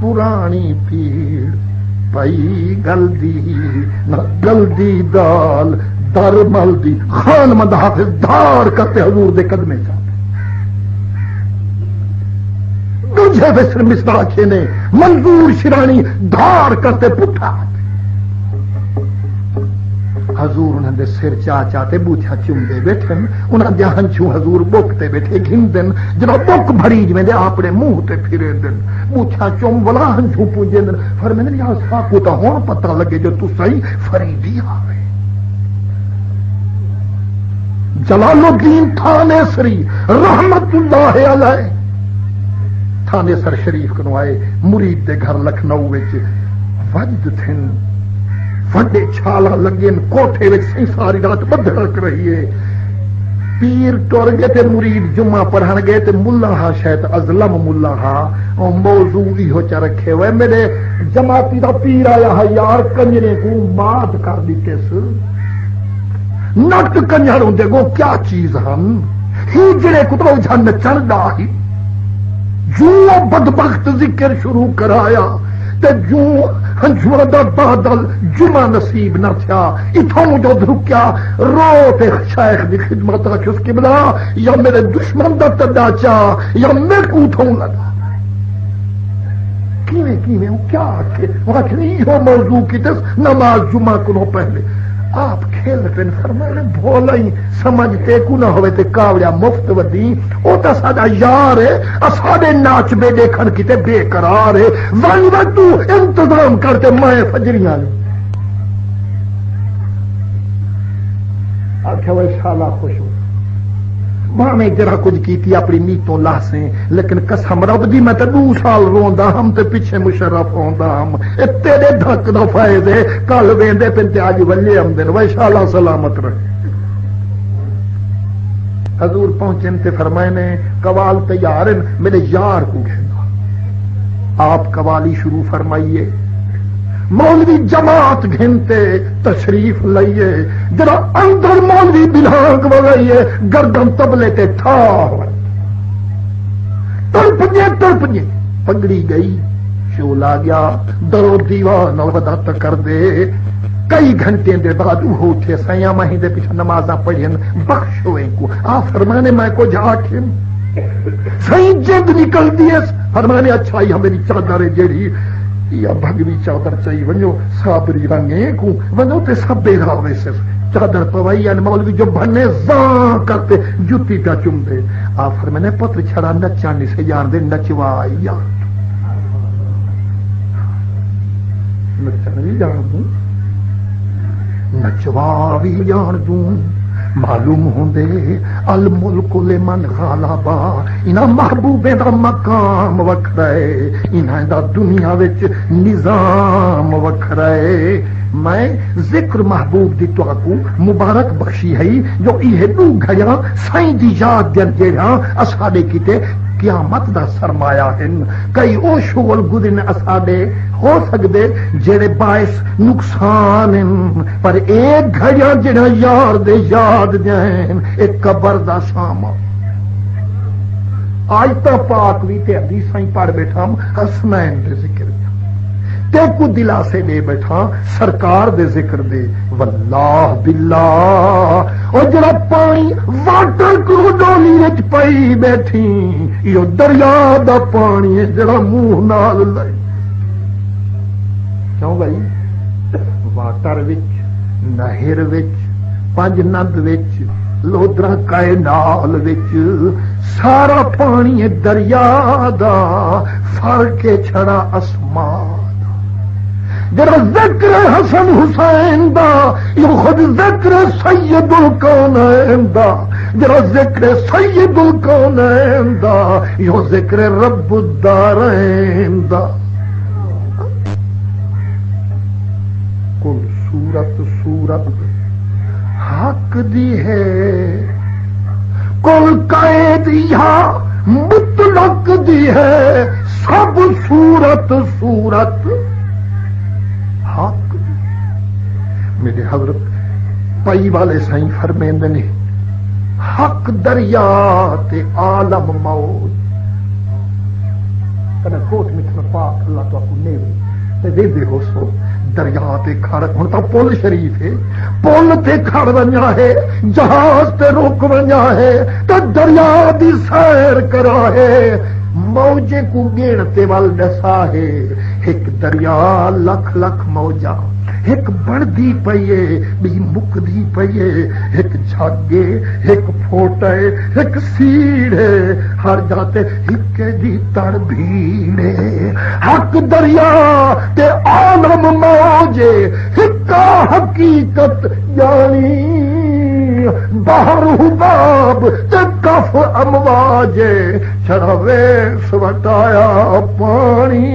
پرانی پیڑ پئی گلدی نہ گلدی دال در ملدی خان مند حافظ دھار کرتے حضور دے قدمے چاہتے تجھے وسر مصباح نے منظور شیرانی دھار کرتے پٹھا حضور انہوں نے سر چاہتے بوچھا چومدے بیٹھے انہوں نے ہنچوں حضور بوکتے بیٹھے گھن دن جنہوں بوک بھریج میں دے اپنے منہ تے پھرے دن بوچھا چوم ولا ہنچوں پونجے دن فرمانے یا ساکو تا ہون پتہ لگے جو تو صحیح فریدی آوے جلال الدین تھانے سری رحمت اللہ علیہ تھانے سر شریف کنو آئے مرید دے گھر لکھنؤ وچ وجد تھن وڈے چھالا لگین کوٹھے وچ سی ساری رات بدھڑک رہی ہے پیر ٹر گئے تے مرید جمعہ پڑھن گئے تے ملا ہا شاید ازلم ملا ہا او موضوع ہی ہو چا رکھے ہوئے میرے جماعتی دا پیر آیا ہے یار کنجرے کو مات کر دیتے سر نٹ کنجر ہوں دے گو کیا چیز ہم ہی جڑے کتو جھن چڑھ دا ہی جو بدبخت ذکر شروع کرایا تے جو ہنجوہ دا بادل جمعہ نصیب نہ تھیا اتھوں جو دھرکیا رو تے شیخ دی خدمت رکھ اس کی بلا یا میرے دشمن دا تداچا یا میں کوتھوں لگا کیویں وہ کیا آکے وہاں کہ نہیں ہو موضوع کی تس نماز جمعہ کنو پہلے آپ کھیل پین فرمائے بھولا ہی سمجھتے کو نہ ہوئے تے کاوڑیا مفت ودی او تا ساڈا یار ہے اساڈے ناچ بے دیکھن کیتے بے قرار ہے ون تو انتظام کرتے میں فجریاں نے آکھے وہ شالا خوش ہو میں جرا کچھ کی اپنی نیتوں لاسیں لیکن قسم رب دی میں تے 2 سال روندا ہم تے پیچھے مشرف ہوندا ہم تیرے دھک دا فائد ہے کل ویندے پن تے اج ولے آمدن و انشاءاللہ سلامت رہے حضور پہنچے تے فرمائے نے قوال تیار میرے یار کو گھنا آپ قوالی شروع فرمائیے مولوی جماعت گھنتے تشریف لئیے جرا اندر مولوی بلانگ بغائیے گردن تبلے تے تھا تڑپنیے پگڑی گئی شول آ گیا درو دیوان ودا کر دے کئی گھنٹے دے بعد وہ اٹھے سیاں ماہی دے پیچھے نمازاں پڑھیں بخش ہوئے کو آپ فرمانے میں کو جا کے صحیح جد نکل دیے فرمانے اچھا ہی ہماری چادر جیڑی یا بھگوی چادر چاہیے ونجو صابری رنگیں کو ونجو تے سب بے راوے سے چادر پوائی ان مولوی جو بھنے زاں کرتے جتی پہ چم دے آپ فرمانے پتر چھڑا نچانی سے جان دے نچوائی یا نچانی جان دوں نچوا بھی جان دوں معلوم ہوں دے الملک لمن غالبا انہاں محبوبیں دا مقام وکھرائے انہاں دا دنیا وچ نظام وکھرائے میں ذکر محبوب دی تو کو مبارک بخشی ہے جو یہ 2 گھڑیاں سائیں دی یاد دین جہاں اساڈے کیتے قیامت دا سرمایہ ہیں کئی او شغل گزرن اساڈے ہو سکدے جڑے باعث نقصان ہیں پر ایک گھڑیاں جڑا یار دے یاد دین ایک قبر دا سامان آج تا پاک بھی تے حدیثاں پڑھ بیٹھا ہم حسنین دے ذکر تے کو دلا سے دے بیٹھا سرکار دے ذکر دے واللہ باللہ اور جڑا پانی واٹر کو ڈولی وچ پئی بیٹھی یہ دریا دا پانی ہے جڑا منہ نال لئی کیوں بھائی واٹر وچ نہر وچ پنج نند وچ لودرا کائے نال وچ سارا پانی دریا دا فرق چھڑا اسمان جرا ذکر حسن حسین دا یہ خود ذکر سید الکونین دا جرا ذکر سید الکونین دا یہ ذکر رب الدارین دا کل صورت حق دی ہے کل قید یا مطلق دی ہے سب صورت حق میرے حضرت پائی والے سائیں فرمیندے نے حق دریا تے عالم موج کنا کوٹ مٹھن پاک اللہ تو آپ نیوی تے دے دے ہو سو دریا تے کھڑ ہن تا پل شریف ہے پل تے کھڑ ونجا ہے جہاز تے رک ونجا ہے تے دریا دی سیر کرا ہے موجے کو گیڑتے وال دسا ہے ایک دریا لکھ لکھ موجا ایک بڑھدی پئیے بھی مکدی پئیے ایک جھاگے ایک پھوٹے ایک سیڑھے ہر جاتے ایک دی تڑ بھیڑے حق دریا تے عالم موجے حقا حقیقت یعنی بحر حباب تے کف امواجے چڑھوے سوٹایا پانی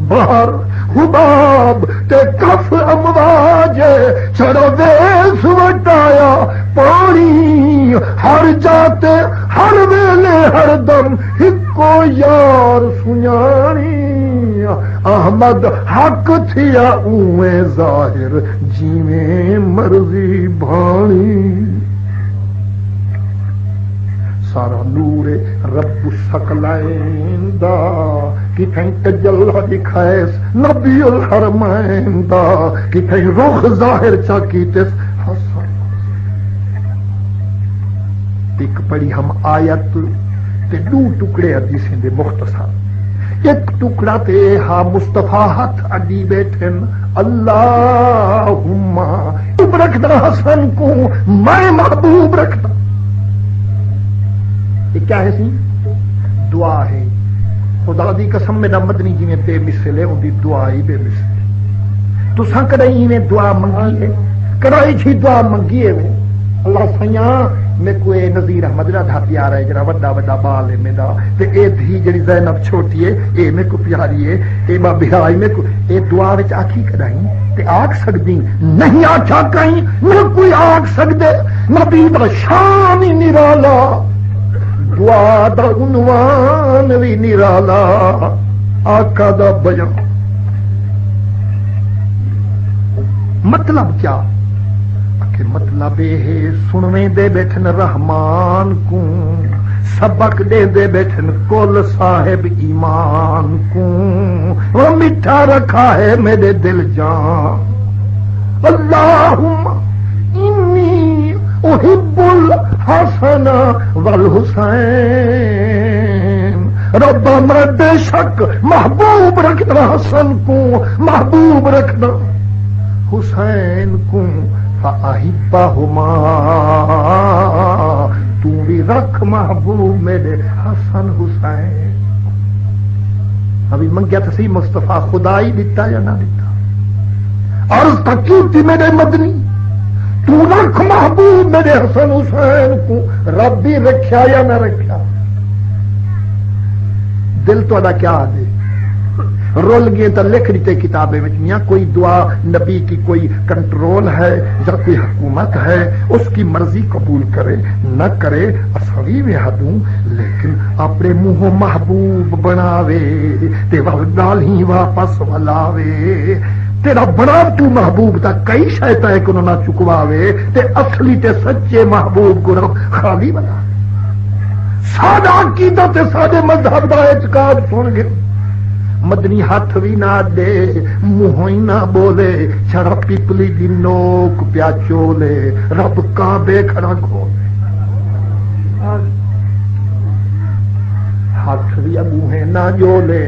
بحر حباب تے کف امواجے چڑھوے سوٹایا پانی ہر جاتے ہر ویلے ہر دم ہکو یار سنیانی احمد حق تھیا اویں ظاہر جیویں مرضی بھانی سارا نور رب سکلین دا کتھیں تجلہ دکھائیس نبی الحرمین دا کتھیں رخ ظاہر چا کیتس حسن ایک پڑھی ہم آیت تے 2 ٹکڑے حدیثیں دے مختصر ایک ٹکڑا تے ہاں مصطفیٰ ہاتھ اڈی بیٹھن اللہم محبوب رکھنا حسن کو میں محبوب رکھنا یہ کیا ہے سی دعا ہے خدا دی قسم میں مدنی جی میں بے مثل ہے ان دی دعا ہی بے مثل تو ساں کڑائی میں دعا منگی ہے کڑائی تھی دعا منگی ہے اللہ سیاں میں کوئی نذیر احمد دا پیارا ہے جڑا وڈا وڈا بال ہے میرا تے اے دھی جڑی زینب چھوٹی ہے اے میں کو پیاری ہے اے با بہائی میں کو اے دعا وچ آکھی کڈائی تے آکھ سکدی نہیں آکھا کہیں نہ کوئی آکھ سکدے نبی دا شان ہی نرالا دعا دا عنوان بھی نرالا آقا دا بیان مطلب کیا کہ مطلب ہے سنویں دے بیٹھن رحمان کو سبق دے بیٹھن کل صاحب ایمان کو وہ میٹھا رکھا ہے میرے دل جان اللہم انی احب الحسن والحسین ربا میں بے شک محبوب رکھنا حسن کو محبوب رکھنا حسین کو فاحبہما تو بھی رکھ محبوب میرے حسن حسین ابھی منگیا تو سی مصطفیٰ خدا ہی دیتا یا نہ دیتا عرض تک تھی میرے مدنی تو رکھ محبوب میرے حسن حسین کو رب بھی رکھیا یا نہ رکھیا دل تو ادا کیا دے رول گئے تو لکھ دیتے کتابیں میاں کوئی دعا نبی کی کوئی کنٹرول ہے یا کوئی حکومت ہے اس کی مرضی قبول کرے نہ کرے اصلی میں ہدوں لیکن اپنے منہ محبوب بناوے تے گال ہی واپس ولاوے تیرا بنا تو محبوب تا کئی شیطان کو نہ چکواوے تے اصلی تے سچے محبوب کو خالی بنا سادہ عقیدت سادے مذہب دا اعتقاد سن گئے مدنی ہاتھ بھی نہ دے منہ ہی نہ بولے چھڑا پیپلی دی نوک پیا چولے رب کعبے کھڑا کھولے ہاتھ بھی منہ نہ جولے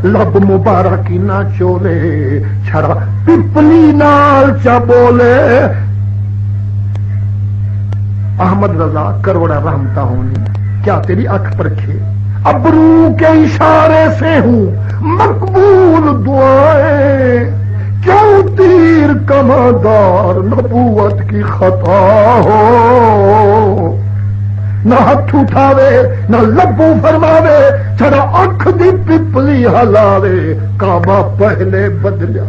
لب مبارکی نہ چولے چھڑا پیپلی نال چا بولے احمد رضا کروڑا رحمتہ ہونی کیا تیری آنکھ پرکھے ابرو کے اشارے سے ہوں مقبول دعائیں کیوں تیر کمادار نبوت کی خطا ہو نہ ہاتھ اٹھاوے نہ لبو فرماوے چھڑا اکھ دی پپلی ہلاوے کعبہ پہلے بدلیا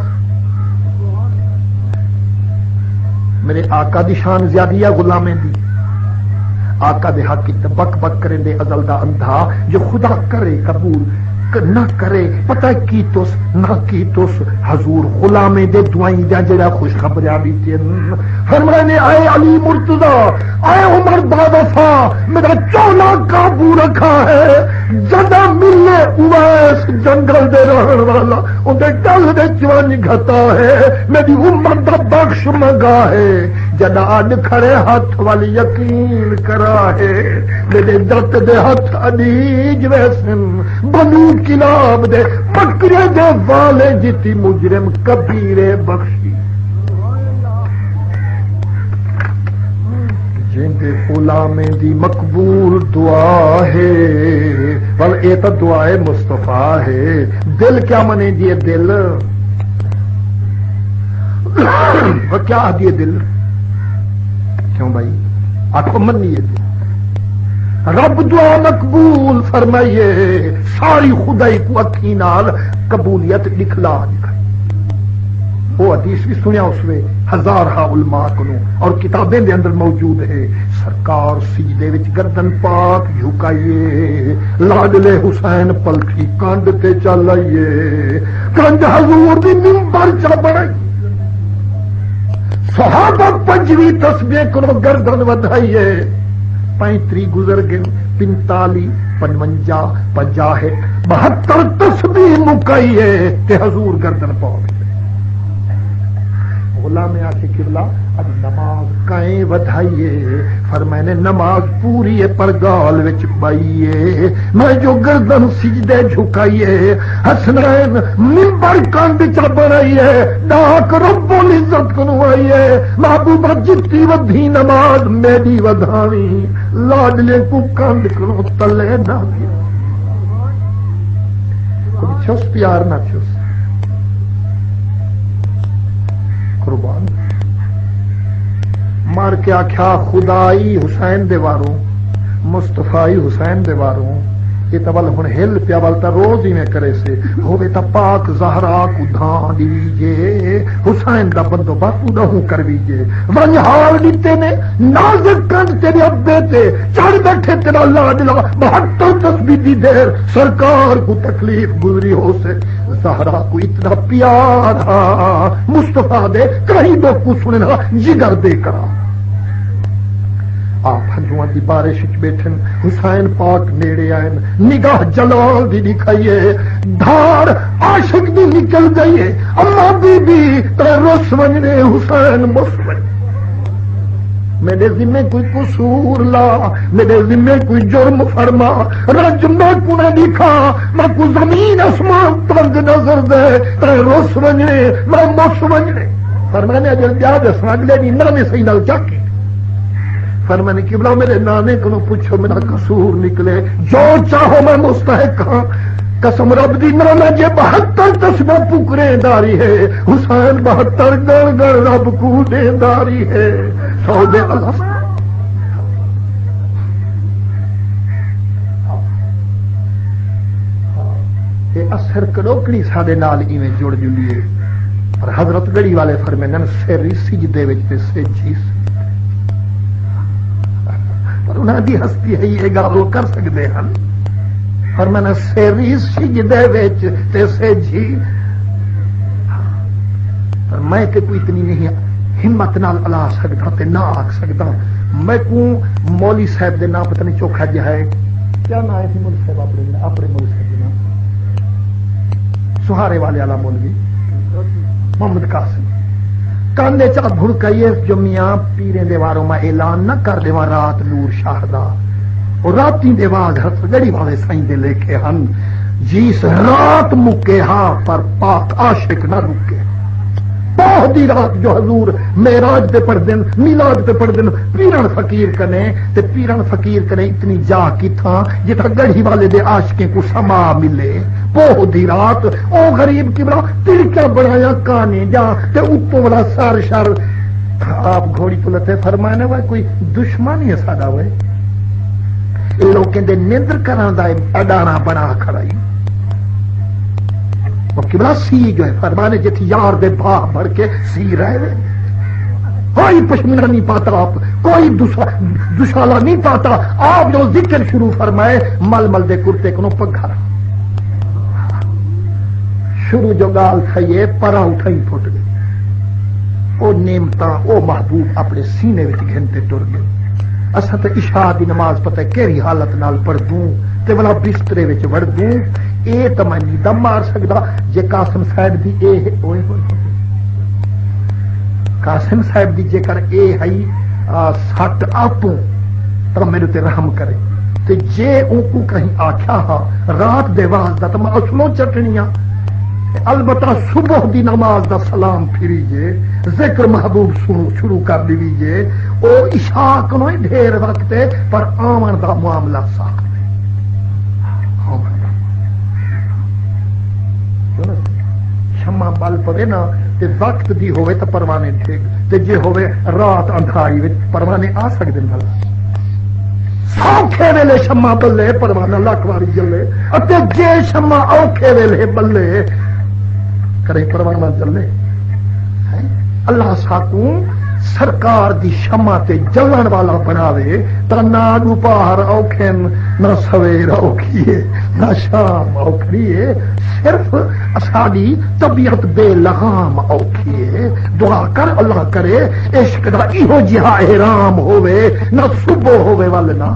میرے آقا دی شان زیادی ہے غلامیں دی آقا دے حق کی بک بک کریں دے ازل دا اندھا جو خدا کرے قبول نہ کرے پتہ کی توس نہ کی توس حضور غلامیں دے دعائیں دے جڑا خوشخبریاں بھی تین فرمانے آئے علی مرتضی آئے عمر بادفا میرا چولا قابو رکھا ہے جدا ملے اویس جنگل دے رہن والا ان دے ڈل دے جوانی گھتا ہے میری امت دا بخش منگا ہے جدا اڈ کھڑے ہاتھ والی یقین کرا ہے میرے دت دے ہاتھ علیج ویسن بنو کلاب دے بکرے دے والے جتی مجرم کبیرے بخشی جن دے غلامیں دی مقبول دعا ہے بل اے تا دعا مصطفیٰ ہے دل کیا منے دیے دل وہ کیا دیے دل کیوں بھائی آنکھوں منی ہے دل رب دعا مقبول فرمائیے ساری خدائی کو اکھی نال قبولیت دکھلا دکھائی وہ حدیث بھی سنیا اس میں ہزارہ علماء کو اور کتابیں دے اندر موجود ہے سرکار سجدے وچ گردن پاک جھکائیے لاڈلے حسین پلٹھی کانڈ تے چلائیے کنج حضور دی منبر چا بنائی صحابہ پنجویں تسبیح کرو گردن ودھائیے 35 گزر گئے 45 55 50 72 تسبیح مکائیے تے حضور گردن پاؤ غلام آخ قبلہ اب نماز کائیں ودھائیے فرمائے نے نماز پوری ہے پر گال وچ پائیے میں جو گردن سجدے جھکائیے حسنین منبر کانڈ چا بنائیے ڈاک رب العزت کو آئیے محبوبہ جتی ودھی نماز میری ودھاوی لاڈلے کو کانڈ کرو تلے نہ دیا کوئی چھس پیار نہ چھس قربان مار کے آخیا خدائی حسین دے واروں مصطفی حسین دے واروں یہ تو ہوں ہل پیا ول تو روز ہی میں کرے سے ہوے تو پاک زہرا کو دھان دیجیے حسین دا بندوبست نہ کر دیجیے ون حال دیتے نے نازک کنڈ تیرے ابے تے چڑھ بیٹھے تیرا لاڈ لگا 72 تسبیح دی دیر سرکار کو تکلیف گزری ہو سے زہرا کو اتنا پیارا مصطفیٰ دے کہیں دو کو سننا جگر دے کرا آپ ہنجواں دی بارش بیٹھن حسین پاک نیڑے آئے نگاہ جلال دی دکھائیے دھار عاشق دی نکل گئی اما بی بی تے رس ونجنے حسین مسلم میرے ذمہ کوئی قصور لا میرے ذمہ کوئی جرم فرما رج میں کو نہ دکھا میں کو زمین اسمان تنگ نظر دے تے رس ونجنے میں مس ونجنے فرمانے اجل یاد اگلے دن نہ صحیح نال چاکی پر میں نے کہ بلا میرے نانے کو پوچھو میرا قصور نکلے جو چاہو میں مستحق ہاں قسم رب دی نانا جے 72 تسبیح پکرے داری ہے حسین 72 گڑ گڑ رب کو دے داری ہے سو دے اللہ یہ اثر کڑوکڑی ساڈے نال ایویں جڑ جلیے پر حضرت گڑی والے فرمانے سری سجدے وچ تے سجی انہاں دی ہستی ہے یہ گل کر سکتے ہیں اور میں نے سیری سجدے وچ تے سجی پر میں تے کوئی اتنی نہیں ہمت نال الا سکدا تے نہ آکھ سکدا میں کو مولوی صاحب دے نام پتہ نہیں چوکھا جہا ہے کیا نام ہے مولوی صاحب اپنے مولوی صاحب دے نام سہارے والے والا مولوی محمد قاسم کاندے چا بھڑکائیے جو میاں پیرے دے واروں میں اعلان نہ کر دے رات نور شاہ دا اور راتی دے واز حضرت گڑی والے سائیں دے لے کے ہن جیس رات مکے ہاں پر پاک عاشق نہ رکے بہت دی رات جو حضور معراج تے پڑھ دن میلاد تے پڑھ دن پیرن فقیر کنے تے پیرن فقیر کنے اتنی جا کی تھا جتا گڑھی والے دے عاشقیں کو سما ملے بہت دی رات او غریب کی بڑا تڑکا بڑھایا کانے جا تے اوپر والا سر شر آپ گھوڑی تو لتے فرمانے وہ کوئی دشمنی ہے ساڈا وہ لوگوں دے نیندر کران دا اڈانا بنا کھڑائی قبلہ سی جو ہے فرمانے جتھی یار دے باہ بڑھ کے سی رہے کوئی پشمینہ نہیں پاتا آپ کوئی دشالا نہیں پاتا آپ جو ذکر شروع فرمائے مل مل دے کرتے کنو پگھر شروع جو گال تھائیے پرا اٹھائی پھٹ گئی او نیمتا او محبوب اپنے سینے وچ گھنٹے ٹر گئے اساں تے عشاء دی نماز پتہ کیڑی حالت نال پڑھ دوں تے والا بسترے وچ وڑ دوں اے تے میں نہیں دم مار سکدا جے قاسم صاحب دی اے اوئے ہوئے قاسم صاحب دی جے کر اے ہئی سٹ آپوں تو میرے تے رحم کرے تے جے اون کو کہیں آکھیا ہا رات دے واز دا تے میں اصلوں چٹنیاں البتہ صبح دی نماز دا سلام پھریجے ذکر محبوب شروع کر دیجیے او عشاء کنو ڈھیر وقت ہے پر آمن دا معاملہ ساکھ شمع بل پڑے نا تے وقت دی ہوئے تو پروانے ٹھیک تے جے ہوئے رات اندھاری وچ پروانے آ سکتے ہیں سوکھے ویلے شمع بلے پروانہ لاکھ واری جلے اتے جے شمع اوکھے ویلے بلے کرے پروانہ جلے اللہ ساکوں سرکار دی شمع تے جلن والا بناوے تا نہ دوپہر اوکھن نہ سویر اوکھیے نہ شام اوکھیے صرف اساڈی طبیعت بے لغام اوکھیے دعا کر اللہ کرے عشق دا ایہو جہا احرام ہووے نہ صبح ہووے والے نہ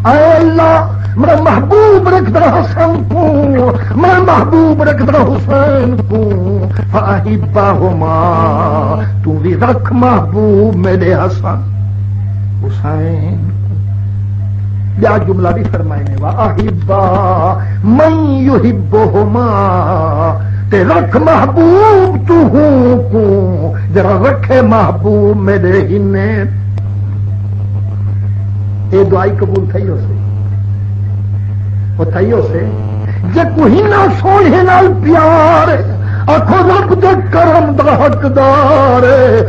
اے اللہ میں محبوب رکھتا حسن کو میں محبوب رکھتا حسین کو فاحبہما تو بھی رکھ محبوب میرے حسن حسین یا جملہ بھی فرمائنے واحبا من یحبہما تے رکھ محبوب تو ہوں کو ذرا رکھے محبوب میرے ہنے اے دعائی قبول تھئی ہو سے وہ تھائیوں سے جے کوئی نہ سونے نال پیار آخو رب دے کرم دا حقدار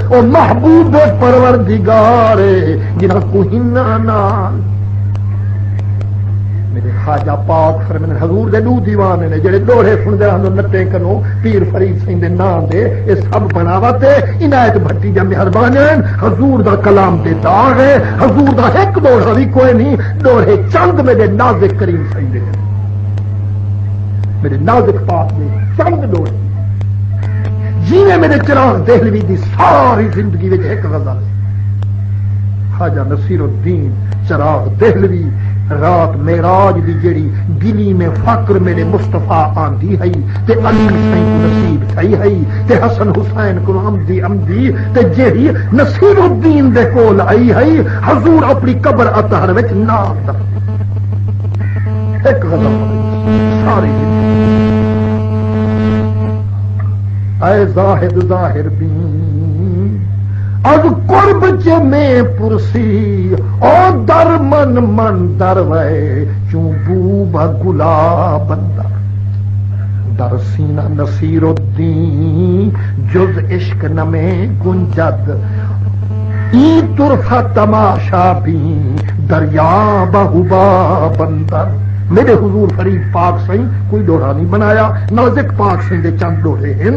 او محبوب پروردگار جنہاں کو ہنہ نال میرے خواجہ پاک فرمانے حضور دے دو دیوانے نے جڑے دوڑے سن دے ہن نٹے کنو پیر فرید سنگھ دے نام دے اے سب بناوا تے عنایت بھٹی دا مہربان ہیں حضور دا کلام دے داغ ہے حضور دا ایک دوڑا بھی کوئی نہیں دوڑے چند میرے نازک کریم سنگھ دے میرے نازک پاک میں چند دوڑے جینے میرے چراغ دہلوی دی ساری زندگی وچ ایک غزل خواجہ نصیر الدین چراغ دہلوی رات معراج دی جڑی گلی میں فقر میرے مصطفیٰ آندی ہے تے علی حسین کو نصیب تھئی ہے تے حسن حسین کو عمدی تے جڑی نصیر الدین دے کول آئی ہے حضور اپنی قبر اطہر وچ نام دا ایک غزل ساری اے زاہد ظاہر بین از قرب چ میں پرسی او در من من در وے چوں بو با گلاب در سینہ نصیر الدین جز عشق نمے گنجد ای طرفہ تماشا بھی دریا بہبا بندر میرے حضور فرید پاک سائیں کوئی دوڑا نہیں بنایا نازک پاک سائیں دے چند دوڑے ہیں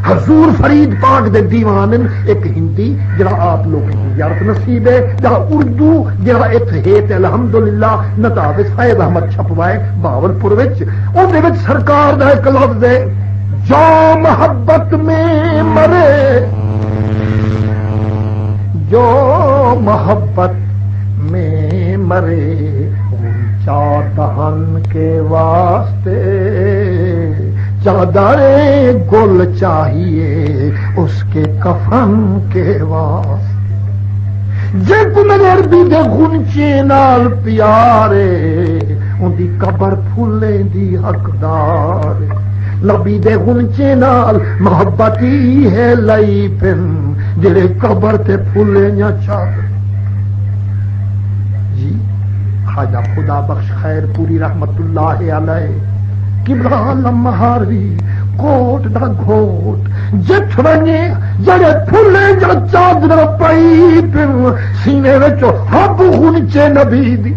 حضور فرید پاک دے دیوان ایک ہندی جڑا آپ لوگوں کی زیارت نصیب ہے جڑا اردو جڑا اتحیت الحمدللہ نتاب صاحب احمد چھپوائے باولپور وچ ان دے وچ سرکار دا ایک لفظ ہے جو محبت میں مرے جو محبت میں مرے دہن کے واسطے چادر گل چاہیے اس کے کفن کے واسطے جب میرے عربی دے غنچے نال پیارے ان دی قبر پھولے دی حقدار نبی دے غنچے نال محبت ہی ہے لئی پن جڑے قبر تے پھولے نہ چادر خواجہ خدا بخش خیر پوری رحمت اللہ علیہ قبلہ لمحاری کوٹ دا گھوٹ جت ونجے جڑے پھلے جا چادر پئی پن سینے وچوں ہب غنچے نبی دی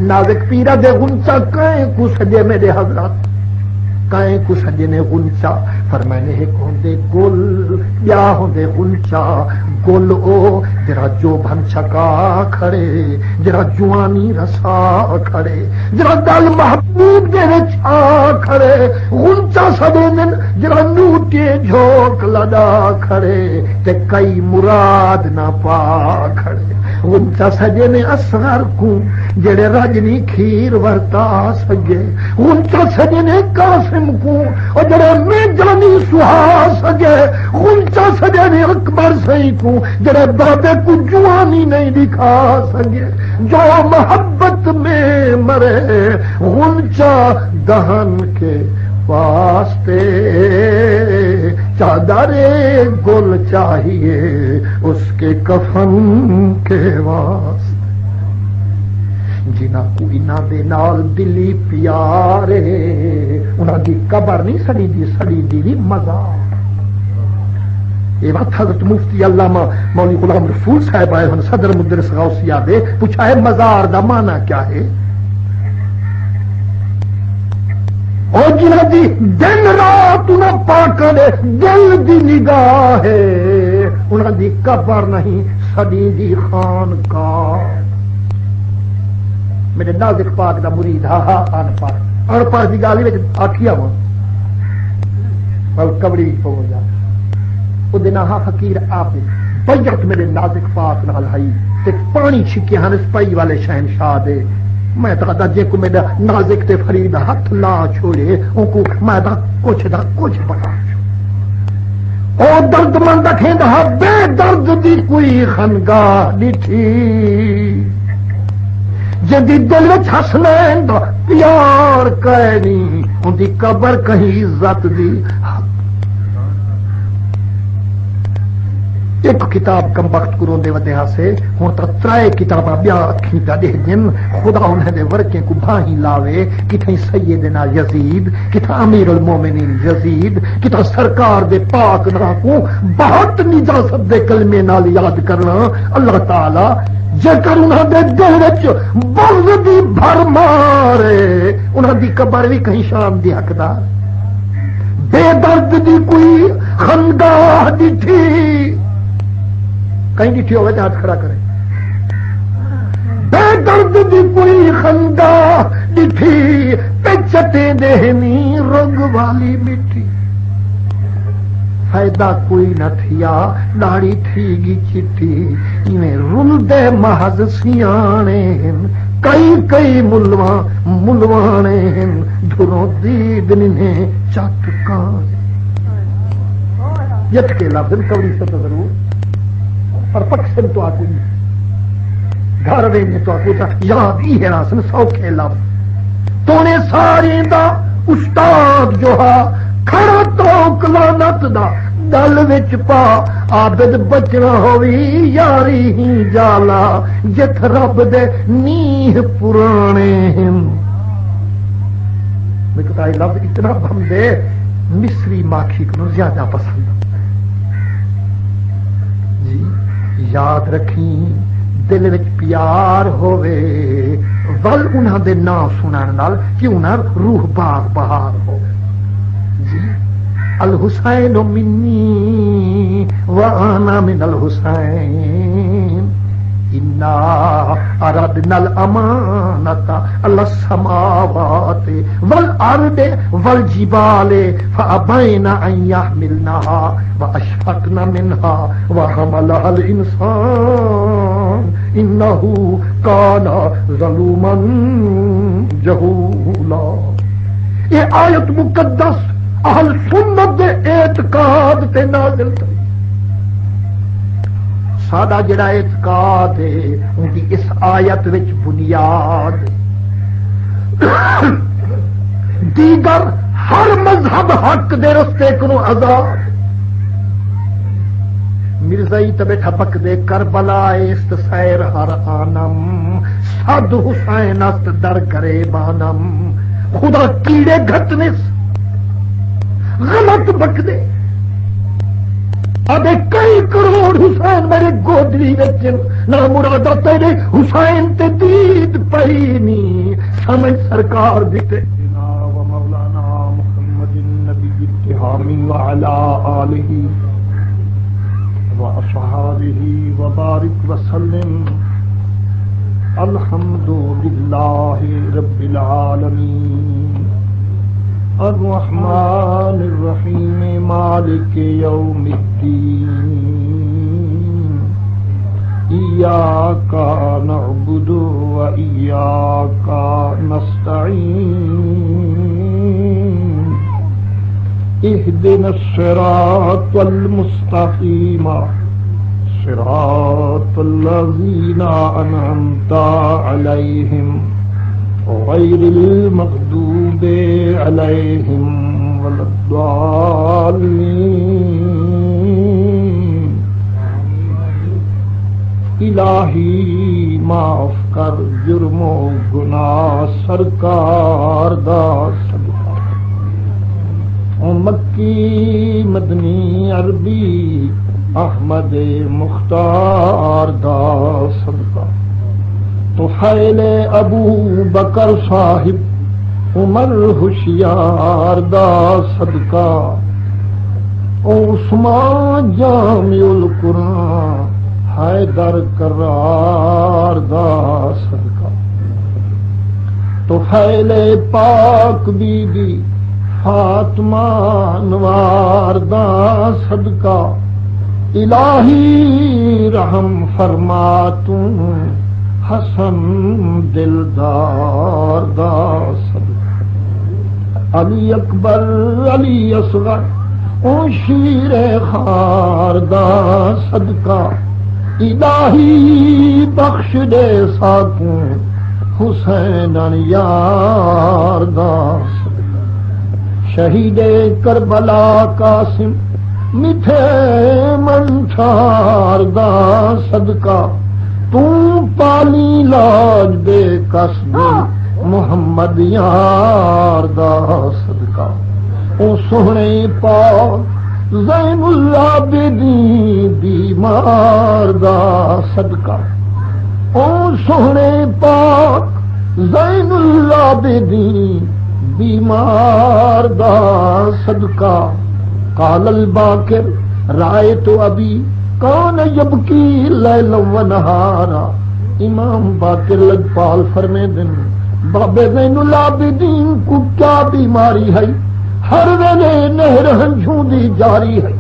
نازک پیرا دے غنچہ کہیں کو سجے میرے حضرات کہیں کو سجے نے غنچہ فرمانے ایک ہوندے گل یا ہوندے غنچہ گل او جرا جو بھن چھکا کھڑے جرا جوانی رسا کھڑے جرا دل محبوب دے وچ آ کھڑے غنچہ سجے نے جرا نوٹے جھوک لدا کھڑے تے کئی مراد نہ پا کھڑے غنچہ سجے نے اصغر کو جڑے رجنی کھیر ورتا سجے غنچہ سجے نے قاسم کو اور جڑے میں جانی سہا سجے غنچہ سجے نے اکبر سہی کو جڑے بابے کو جوانی نہیں دکھا سکے جو محبت میں مرے غنچہ دہن کے واسطے چادر گل چاہیے اس کے کفن کے واسطے جنہ کو انہاں دے نال دلی پیارے انہاں دی قبر نہیں سڑی دی سڑی دی مزار یہ بات حضرت مفتی علامہ مولوی غلام رسول صاحب آئے ہیں صدر مدرس غوثیہ دے پوچھا ہے مزار دا معنی کیا ہے اور جنہ دی دن رات انہاں پاکاں دے دل دی نگاہ ہے انہاں دی قبر نہیں سڑی دی خانقاہ میرے نازک پاک دا مرید ہاں ہاں ان پڑھ دی گالی وچ آکھیا وا ول کبڑی ہو جا او دن ہاں فقیر آپ بیعت میرے نازک پاک نال ہئی تے پانی چھکے ہن سپائی والے شہنشاہ دے میں تا جے کو میرا نازک تے فرید ہاتھ نہ چھوڑے او کو میں دا کچھ بتا او درد مند کھیندا بے درد دی کوئی خنگاہ ڈٹھی جدی دل وچ حسنین دا پیار کہنی ان دی قبر کہیں عزت دی ایک کتاب کم وقت کروں دے ودے سے ہوں تو ترائے کتاباں بیا اکھیں پہ دے جن خدا انہیں دے ورکیں کو بھاہیں لاوے کتھیں سیدنا یزید کتھا امیر المومنین یزید کتھا سرکار دے پاک نا کو بہت نجاست دے کلمے نال یاد کرنا اللہ تعالی جیکر انہوں دے دل وچ بغض دی بھر مارے انہوں دی قبر بھی کہیں شام دی حقدار بے درد دی کوئی خنداہ دی تھی کہیں ڈٹھی ہوئے تو ہاتھ کھڑا کرے بے درد دی کوئی خنداہ ڈٹھی پچتے دہنی رنگ والی مٹی فائدہ کوئی نہ تھیا داڑھی تھی گی چٹھی انہیں رل دے محض سیانے کئی کئی ملوانے دھروں دید انہیں چٹکانے یت کے لفظ کوری سے تو ضرور پر پکسن تو آکو گھر میں تو آکو یاد ہی ہے راسن سوکھے لفظ تو نے ساری دا استاد جو ہا کھڑا تو لعنت دا دل وچ پا عابد بچنا ہوئی یاری ہی جالا جت رب دے نیہ پرانے ہیں میں کہتا ہے لفظ اتنا بھم دے مصری ماکھی کو زیادہ پسند جی یاد رکھیں دل وچ پیار ہوئے ول انہاں دے نام سنان نال کیوں نہ روح باغ بہار ہو جی الحسین منی وانا من الحسین انا اردنا الامانۃ علی السماوات والارض والجبال فابین ان یحملنها واشفقن منها وحملها الانسان انه کان ظلوما جہولا. یہ آیت مقدس اہل سنت دے اعتقاد تے نازل تھی. سادہ جڑا اعتقاد ہے ان کی اس آیت وچ بنیاد دیگر ہر مذہب حق دے رستے کو آزاد. مرزائی تبیٹھا بک دے کربلا است سیر ہر آنم صد حسین است در کرے بانم. خدا کیڑے گھٹنس غلط بک دے ابے کئی کروڑ حسین میرے گودری وچن نہ مرادہ تیرے حسین تے دید پئی نی سمجھ سرکار دیتے و مولانا محمد النبی اتحامی وعلا آلہ و اصحابہ وبارک وسلم. الحمد للہ رب العالمین الرحمن الرحیم مالک یوم الدین ایاک نعبد و ایاک نستعین اہدنا الصراط المستقیم صراط الذین انعمت علیہم غیر المغضوب علیہم ولا الضالین. الہی معاف کر جرم و گناہ سرکار دا صدقہ. مکی مدنی عربی احمد مختار دا صدقہ. طفیل ابو بکر صاحب عمر ہوشیار دا صدقہ. عثمان جامع القرآن حیدر کرار دا صدقہ. طفیل پاک بی بی فاطمہ نوار دا صدقہ. الہی رحم فرما تم حسن دلدار دا صدقہ. علی اکبر علی اصغر او شیر خار دا صدقہ. الہی بخش دے ساکوں حسین یار دا صدقہ. شہید کربلا قاسم میٹھے منچار دا صدقہ پالی لاج بے کس دی محمد یار دا صدقہ او سونے پاک زین العابدین بیمار دا صدقہ او سونے پاک زین العابدین بیمار دا صدقہ قال الباکر رائے تو ابھی کون یبکی لیل و نہارا امام باقر لجپال فرمے دن بابے زین العابدین کو کیا بیماری ہے ہر ویلے نہر ہنجھوں دی جاری ہے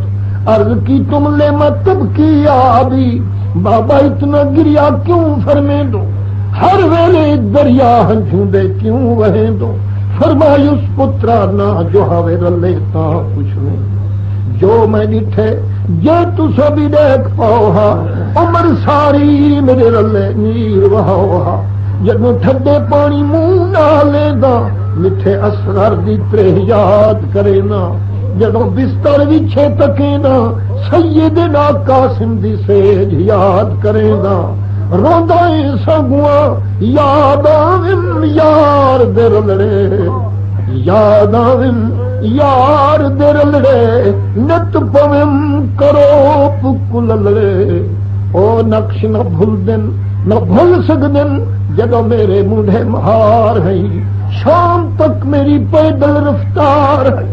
عرض کی تم لے مطب کی آبی بابا اتنا گریا کیوں فرمے دو ہر ویلے دریا ہنجھوں دے کیوں وہیں دو فرمائی اس پترا نہ جو ہوے رلیتا کچھ نہیں جو میں ڈٹھے جے تو سبھی دیکھ پاؤ ہا عمر ساری میرے رلے نیر وہاؤ جدوں ٹھڈے پانی منہ نہ لینا میٹھے اسرار دی ترے یاد کرے نا جدوں بستر وچھے تکے نا سیدنا قاسم دی سیج یاد کرے نا روندائیں سگواں یاد آویں یار دے رلڑے یاد آویں یار دے رلڑے نت پویم کرو پکل لڑے او نقش نہ بھول دن نہ بھول سکدن جدو میرے مونڈے مہار ہے شام تک میری پیدل رفتار ہے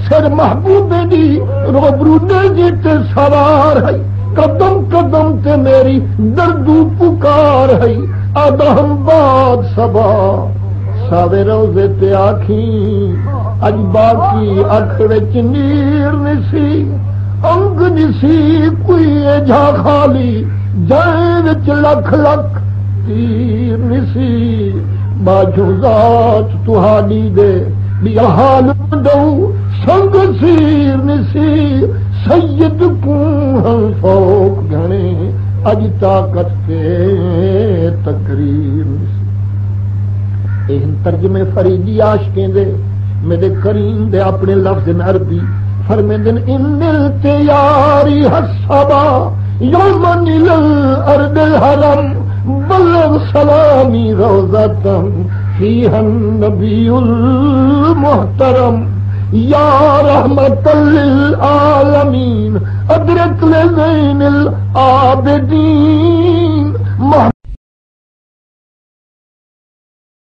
سر محبوبے دی روبرو نے جیتے سوار ہے قدم قدم تے میری دردو پکار ہے آدم باد سبا ساوے روزے تے آکھیں اج باقی اکھ وچ نیر نسی انگ نسی کوئی جا خالی جائیں وچ لکھ لکھ تیر نسی باجو ذات تہاڈی دے بیا حال دو سنگ سیر نسی سید کو ہم فوق گھنے اج طاقت کے تقریر نسی این ترجمے فریدی عاشقیں دے میرے کریم دے اپنے لفظ عربی فرمے دن ان التیاری حسبا یومن الارض الحرم بلغ سلامی روزتا فیہا النبی المحترم یا رحمت للعالمین ادرک لزین العابدین